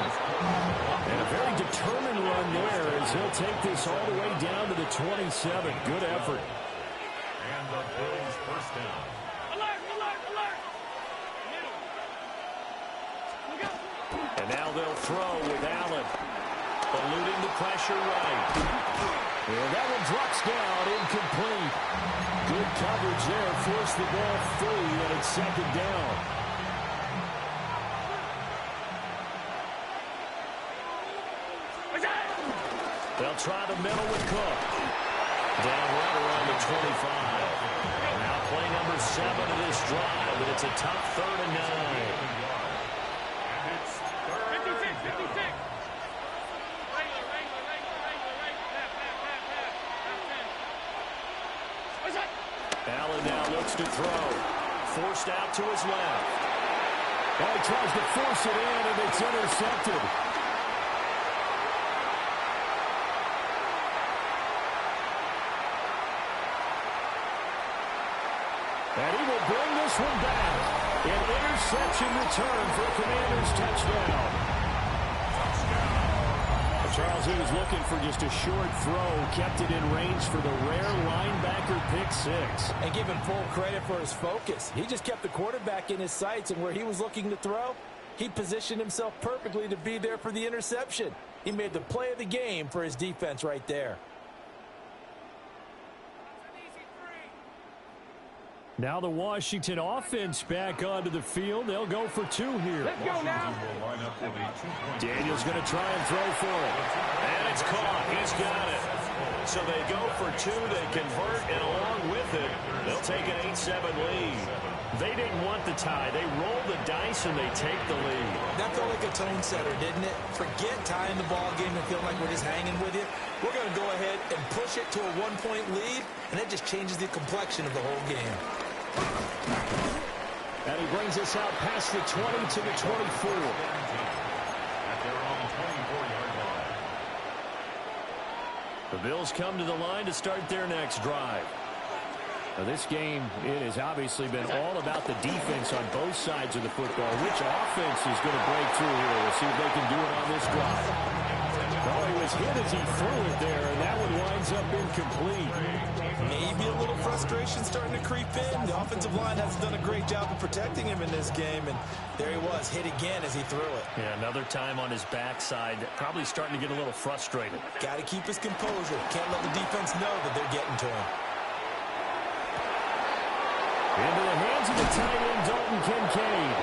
And a very determined run there as he'll take this all the way down to the 27. Good effort. And the Bills first down. Alert, alert, alert. And now they'll throw with Allen. Eluding the pressure right. And that one drops down, incomplete. Good coverage there, forced the ball free, and it's 2nd down. They'll try the middle with Cook. Down right around the 25. Now play number 7 of this drive, and it's a tough 3rd and 9. And it's 56. Allen now looks to throw. Forced out to his left. Oh, he tries to force it in, and it's intercepted. And he will bring this one back. An interception return for a Commanders touchdown. Charles, he was looking for just a short throw, kept it in range for the rare linebacker pick 6. And give him full credit for his focus. He just kept the quarterback in his sights, and where he was looking to throw, he positioned himself perfectly to be there for the interception. He made the play of the game for his defense right there. Now the Washington offense back onto the field. They'll go for 2 here. Let's go now. Daniels going to try and throw for it. And it's caught. He's got it. so they go for two, they convert, and along with it, they'll take an 8-7 lead. They didn't want the tie. They rolled the dice, and they take the lead. That felt like a tone setter, didn't it? Forget tying the ball game and feeling like we're just hanging with you. We're going to go ahead and push it to a one-point lead, and that just changes the complexion of the whole game. And he brings us out past the 20 to the 24. The Bills come to the line to start their next drive. Now this game, it has obviously been all about the defense on both sides of the football. Which offense is going to break through here? We'll see if they can do it on this drive. Oh, he was hit as he threw it there, and that one winds up incomplete. Maybe a little frustration starting to creep in. The offensive line hasn't done a great job of protecting him in this game, and there he was, hit again as he threw it. Yeah, another time on his backside, probably starting to get a little frustrated. Got to keep his composure. Can't let the defense know that they're getting to him. Into the hands of the tight end, Dalton Kincaid.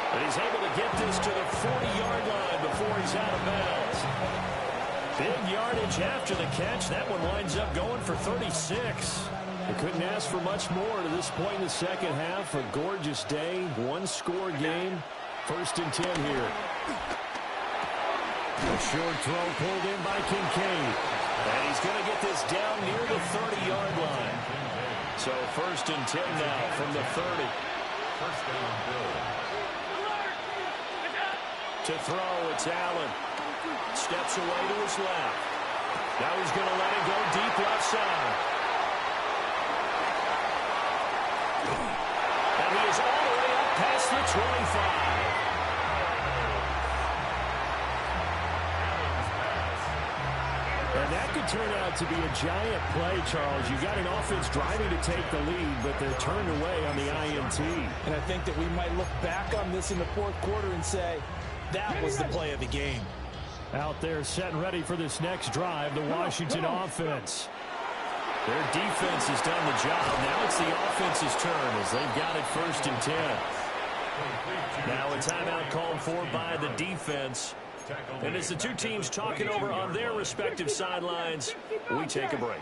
But he's able to get this to the 40-yard line before he's out of bounds. Big yardage after the catch. That one winds up going for 36. They couldn't ask for much more to this point in the second half. A gorgeous day, one-score game. 1st and 10 here. A short throw pulled in by Kincaid. And he's going to get this down near the 30-yard line. So 1st and 10 now from the 30. First down, Bill. To throw, it's Allen. Steps away to his left. Now he's going to let it go deep left side. And he is all the way up past the 25. And that could turn out to be a giant play, Charles. You got an offense driving to take the lead, but they're turned away on the INT. And I think that we might look back on this in the 4th quarter and say, that was the play of the game. Out there set and ready for this next drive, the Washington offense. Their defense has done the job. Now it's the offense's turn as they've got it 1st and 10. Now a timeout called for by the defense. And as the two teams talking over on their respective sidelines, we take a break.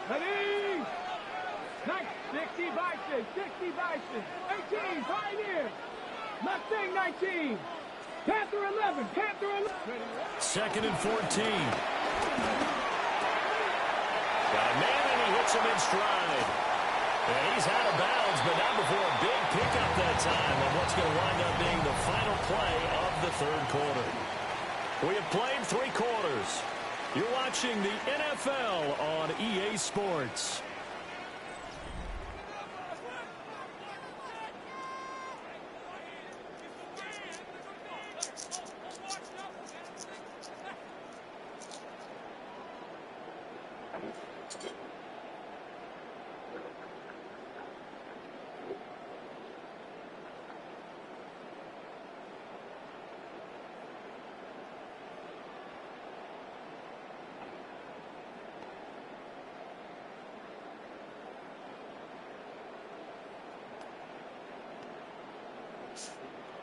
Ready? 60 Bison, 60 Bison, 18 Pioneer, Mustang 19, Panther 11, Panther 11. 2nd and 14. Got a man and he hits him in stride. And he's out of bounds, but not before a big pickup that time on what's going to wind up being the final play of the 3rd quarter. We have played 3 quarters. You're watching the NFL on EA Sports.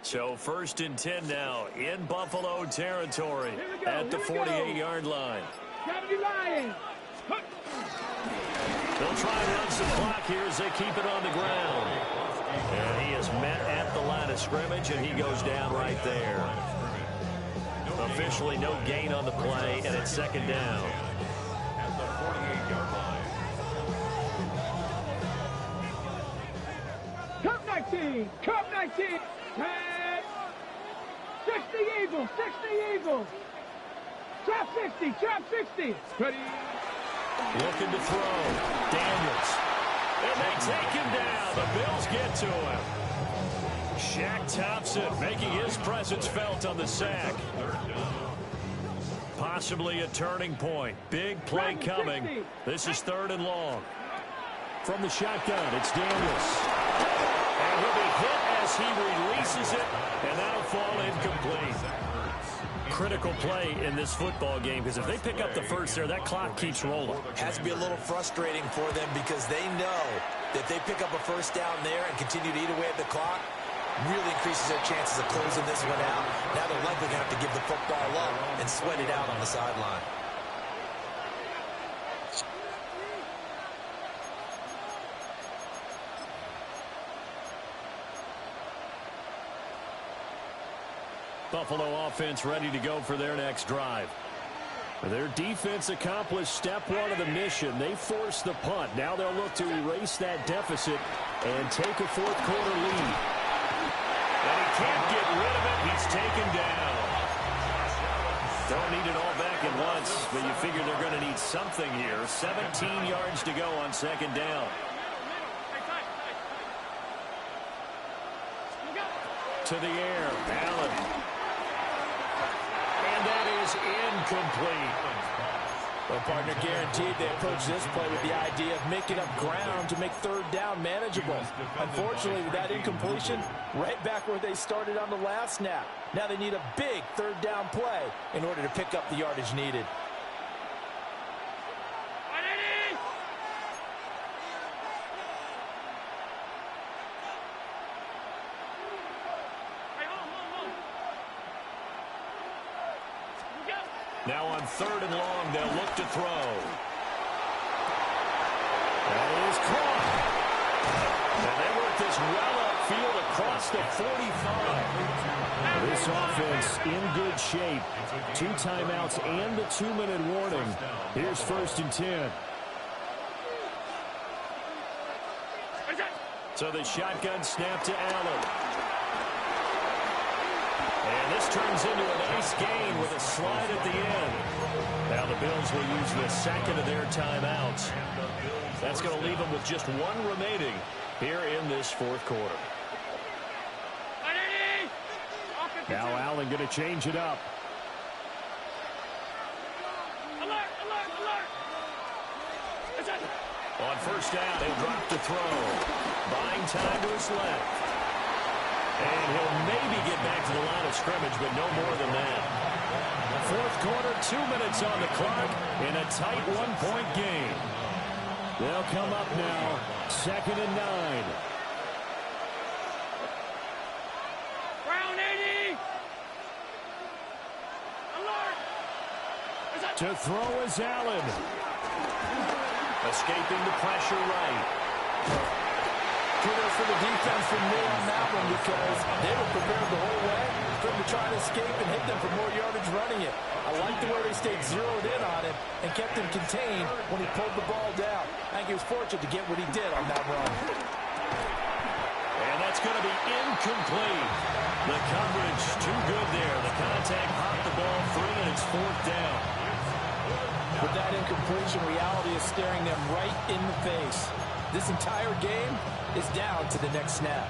So 1st and 10 now in Buffalo territory at the 48-yard line. They'll try and run some clock here as they keep it on the ground. And he is met at the line of scrimmage, and he goes down right there. Officially no gain on the play, and it's 2nd down. At the 48-yard line. Cup 19, Cup 19. 60 Eagles, 60 Eagles. Trap 60, trap 60. Ready? Looking to throw. Daniels. And they take him down. The Bills get to him. Shaq Thompson making his presence felt on the sack. Possibly a turning point. Big play coming. This is 3rd and long. From the shotgun, it's Daniels. And he'll be hit as he releases it, and that'll fall incomplete. Critical play in this football game, because if they pick up the first there, that clock keeps rolling. Has to be a little frustrating for them because they know that they pick up a first down there and continue to eat away at the clock, really increases their chances of closing this one out. Now they're likely going to have to give the football up and sweat it out on the sideline. Buffalo offense ready to go for their next drive. Their defense accomplished step one of the mission. They forced the punt. Now they'll look to erase that deficit and take a fourth quarter lead. And he can't get rid of it. He's taken down. Don't need it all back at once, but you figure they're going to need something here. 17 yards to go on second down. To the air, Allen. And that is incomplete. Well, partner, guaranteed they approach this play with the idea of making up ground to make third down manageable. Unfortunately, with that incompletion, right back where they started on the last snap. Now they need a big third down play in order to pick up the yardage needed. Now on third and long, they'll look to throw. That is caught. And they work this well upfield across the 45. This offense in good shape. 2 timeouts and the 2-minute warning. Here's 1st and 10. So the shotgun snap to Allen. And this turns into a nice gain with a slide at the end. Now the Bills will use the second of their timeouts. That's going to leave them with just 1 remaining here in this fourth quarter. Now Allen going to change it up. On first down, he'll drop to throw. Buying time to his left. And he'll maybe get back to the line of scrimmage, but no more than that. Fourth quarter, 2 minutes on the clock in a tight 1-point game. They'll come up now, 2nd and 9. Brown 80. Alert. To throw is Allen. Escaping the pressure right. Kudos for the defense from me on that one because they were prepared the whole way for him to try to escape and hit them for more yardage running it. I like the way they stayed zeroed in on him and kept him contained when he pulled the ball down. I think he was fortunate to get what he did on that run. And that's going to be incomplete. The coverage too good there. The contact popped the ball free, and it's 4th down. With that incompletion, reality is staring them right in the face. This entire game is down to the next snap.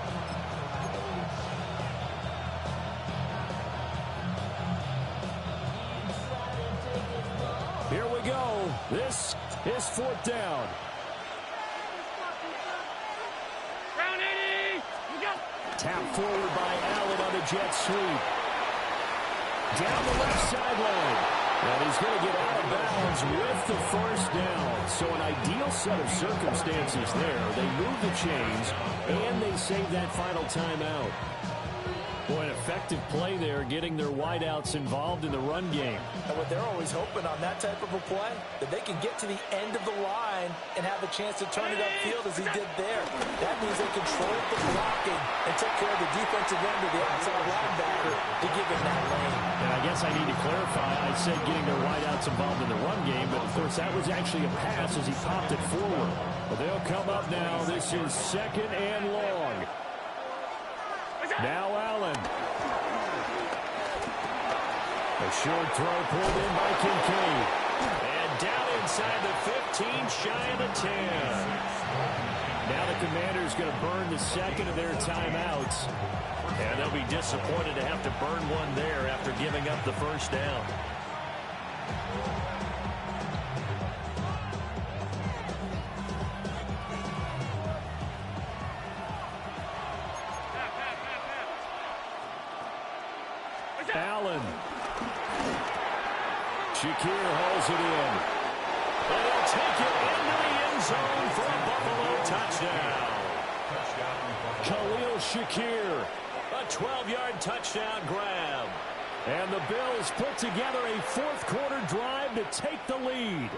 Here we go. This is 4th down. Brown 80. Tap forward by Allen on the jet sweep. Down the left sideline. And he's going to get out of bounds with the first down. So an ideal set of circumstances there. They move the chains, and they save that final timeout. Boy, an effective play there, getting their wideouts involved in the run game. And what they're always hoping on that type of a play, that they can get to the end of the line and have a chance to turn it upfield as he did there. That means they controlled the blocking and took care of the defensive end of the outside linebacker to give him that lane. And I guess I need to clarify, I said getting their wideouts involved in the run game, but of course that was actually a pass as he popped it forward. But they'll come up now. This is 2nd and long. Now Allen. A short throw pulled in by Kincaid. And down inside the 15, shy of the 10. Now the Commanders going to burn the second of their timeouts. And they'll be disappointed to have to burn one there after giving up the first down. Allen. Shakir hauls it in. And he'll take it into the end zone for a Buffalo touchdown. Khalil Shakir, a 12-yard touchdown grab. And the Bills put together a fourth quarter drive to take the lead.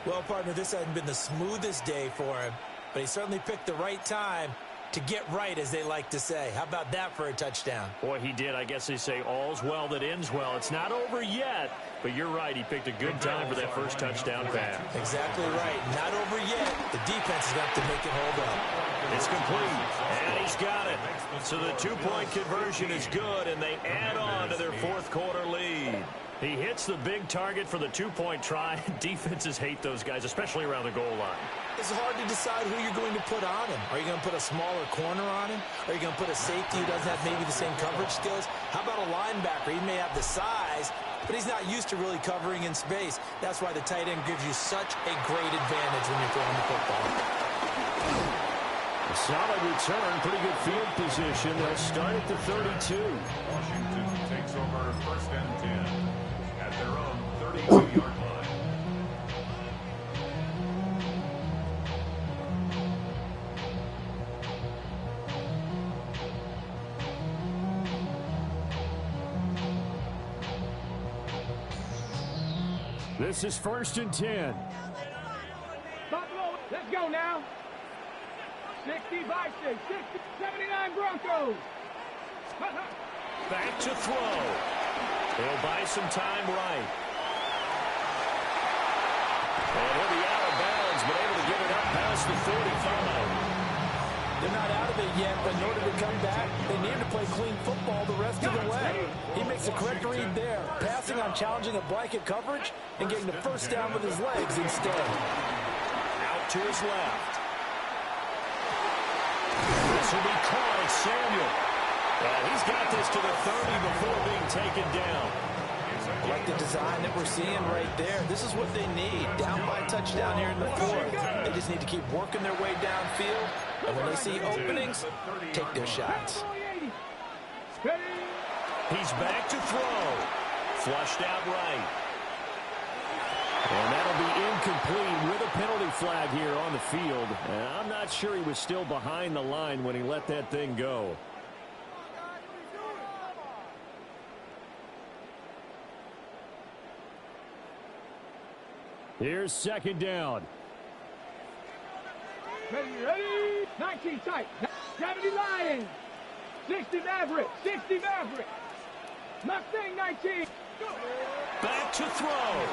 Well, partner, this hasn't been the smoothest day for him, but he certainly picked the right time to get right, as they like to say. How about that for a touchdown? Boy, he did. I guess they say all's well that ends well. It's not over yet, but you're right. He picked a good time for that first touchdown pass. Exactly right. Not over yet. The defense is going to have to make it hold up. It's complete, and he's got it. So the two-point conversion is good, and they add on to their fourth quarter lead. He hits the big target for the two-point try. Defenses hate those guys, especially around the goal line. It's hard to decide who you're going to put on him. Are you going to put a smaller corner on him? Are you going to put a safety who doesn't have maybe the same coverage skills? How about a linebacker? He may have the size, but he's not used to really covering in space. That's why the tight end gives you such a great advantage when you're throwing the football. A solid return, pretty good field position. They'll start at the 32. Washington takes over first and 10 at their own 32-yard line. This is first and 10. Buffalo, let's go now. 60 Vikings, 60, 79 Broncos. Back to throw. He'll buy some time right. And he'll be out of bounds, but able to get it up past the 45. They're not out of it yet, but in order to come back, they need to play clean football the rest of the way. He makes a correct read there, passing on challenging a blanket coverage and getting the first down with his legs instead. Out to his left. This will be caught at Samuel. And he's got this to the 30 before being taken down. I like the design that we're seeing right there. This is what they need. Down by a touchdown here in the fourth. They just need to keep working their way downfield. And when they see openings, take their shots. He's back to throw. Flushed out right. And that'll be incomplete with a penalty flag here on the field. And I'm not sure he was still behind the line when he let that thing go. Here's second down. Ready, 19 tight. 70 Lions. 60 Maverick. 60 Maverick. Mustang 19. Back to throw.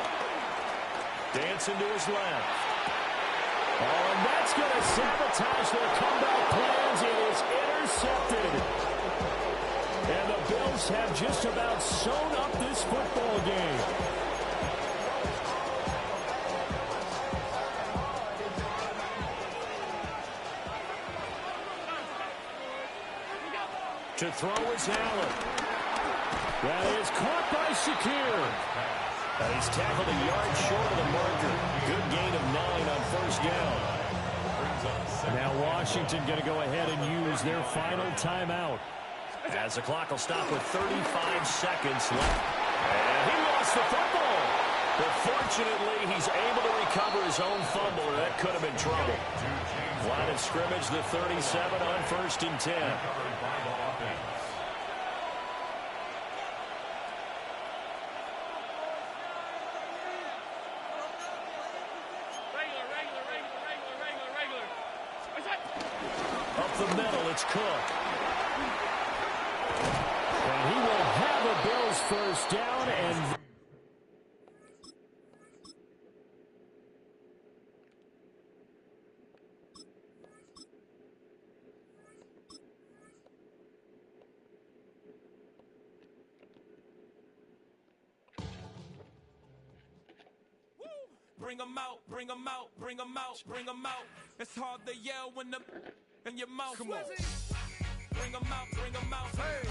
Dancing to his left. Oh, and that's going to sabotage their comeback plans. It is intercepted. And the Bills have just about sewn up this football game. To throw is Allen. That is caught by Shakir. And he's tackled a yard short of the marker. Good gain of 9 on first down. Now Washington going to go ahead and use their final timeout. As the clock will stop with 35 seconds left. And he lost the football. But fortunately, he's able to recover his own fumble, or that could have been trouble. Line of scrimmage, the 37 on first and 10. Up the middle, it's Cook. And he will have a Bills first down and... Bring them out, bring them out, bring them out, bring them out. It's hard to yell when the in your mouth. Come on. Bring them out, bring them out. Hey.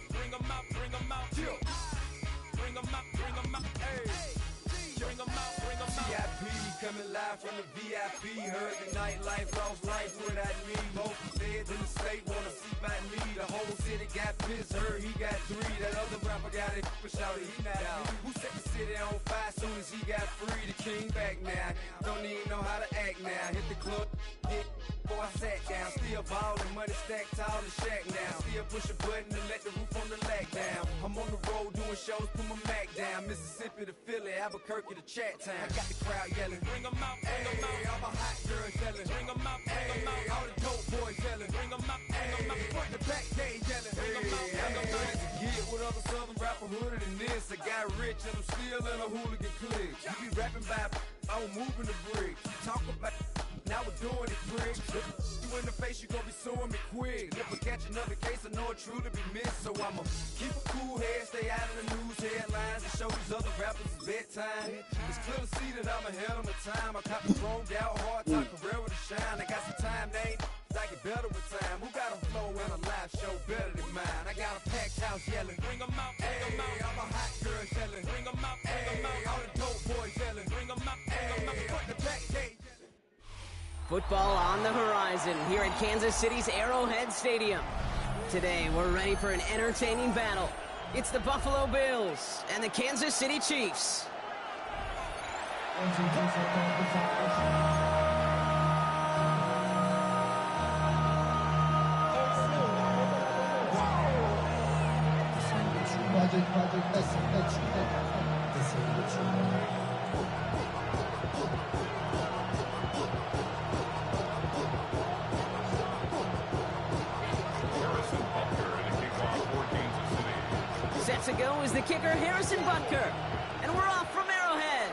Bring them out, bring them out. Bring them out, bring them out. Hey. Bring them out, bring them out. VIP coming live from the VIP. Heard the nightlife, lost life without me. Most feds in the state wanna see by me. The whole city got pissed, heard he got 3. That other rapper got it, but shouted he not me. Who set the city on fire soon as he got free? The king back now. Don't even know how to act now. Hit the club, hit before I sat down. Still ballin', money stacked tall and shack now. Still push a button and let the roof on the lag down. I'm on the road doing shows, put my Mac down. Mississippi to Philly, Albuquerque to Chat Town. I got the crowd yelling, bring 'em out, bring 'em out. All my hot girls yelling, bring 'em out, bring 'em out. All the dope boys yelling, bring 'em out, bring 'em out. Front the back gate yelling, bring 'em out, bring 'em out. Get with other southern rapper hooded than this. I got rich and I'm still in a hooligan clique. You be rapping by, I'm moving the brick. You talk about, now we're doing it quick. You in the face, you gon' be suing me quick. If I catch another case, I know it truly be missed. So I'ma keep a cool head, stay out of the news headlines, and show these other rappers it's bedtime. It's clear to see that I'm ahead of my time. I caught the chromed out, hard talk, career with a shine. I got some time, they ain't I get better with time. Who got a flow and a live show better than mine? I got a packed house yelling, bring 'em out, bring 'em out. All my hot girls yelling, bring 'em out, bring 'em out. All the dope boys yelling, bring 'em out, bring 'em out. Front the back gate. Football on the horizon here at Kansas City's Arrowhead Stadium. Today, we're ready for an entertaining battle. It's the Buffalo Bills and the Kansas City Chiefs. Set to go is the kicker, Harrison Butker. And we're off from Arrowhead.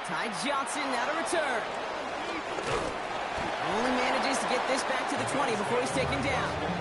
Ty Johnson now to return. Only manages to get this back to the 20 before he's taken down.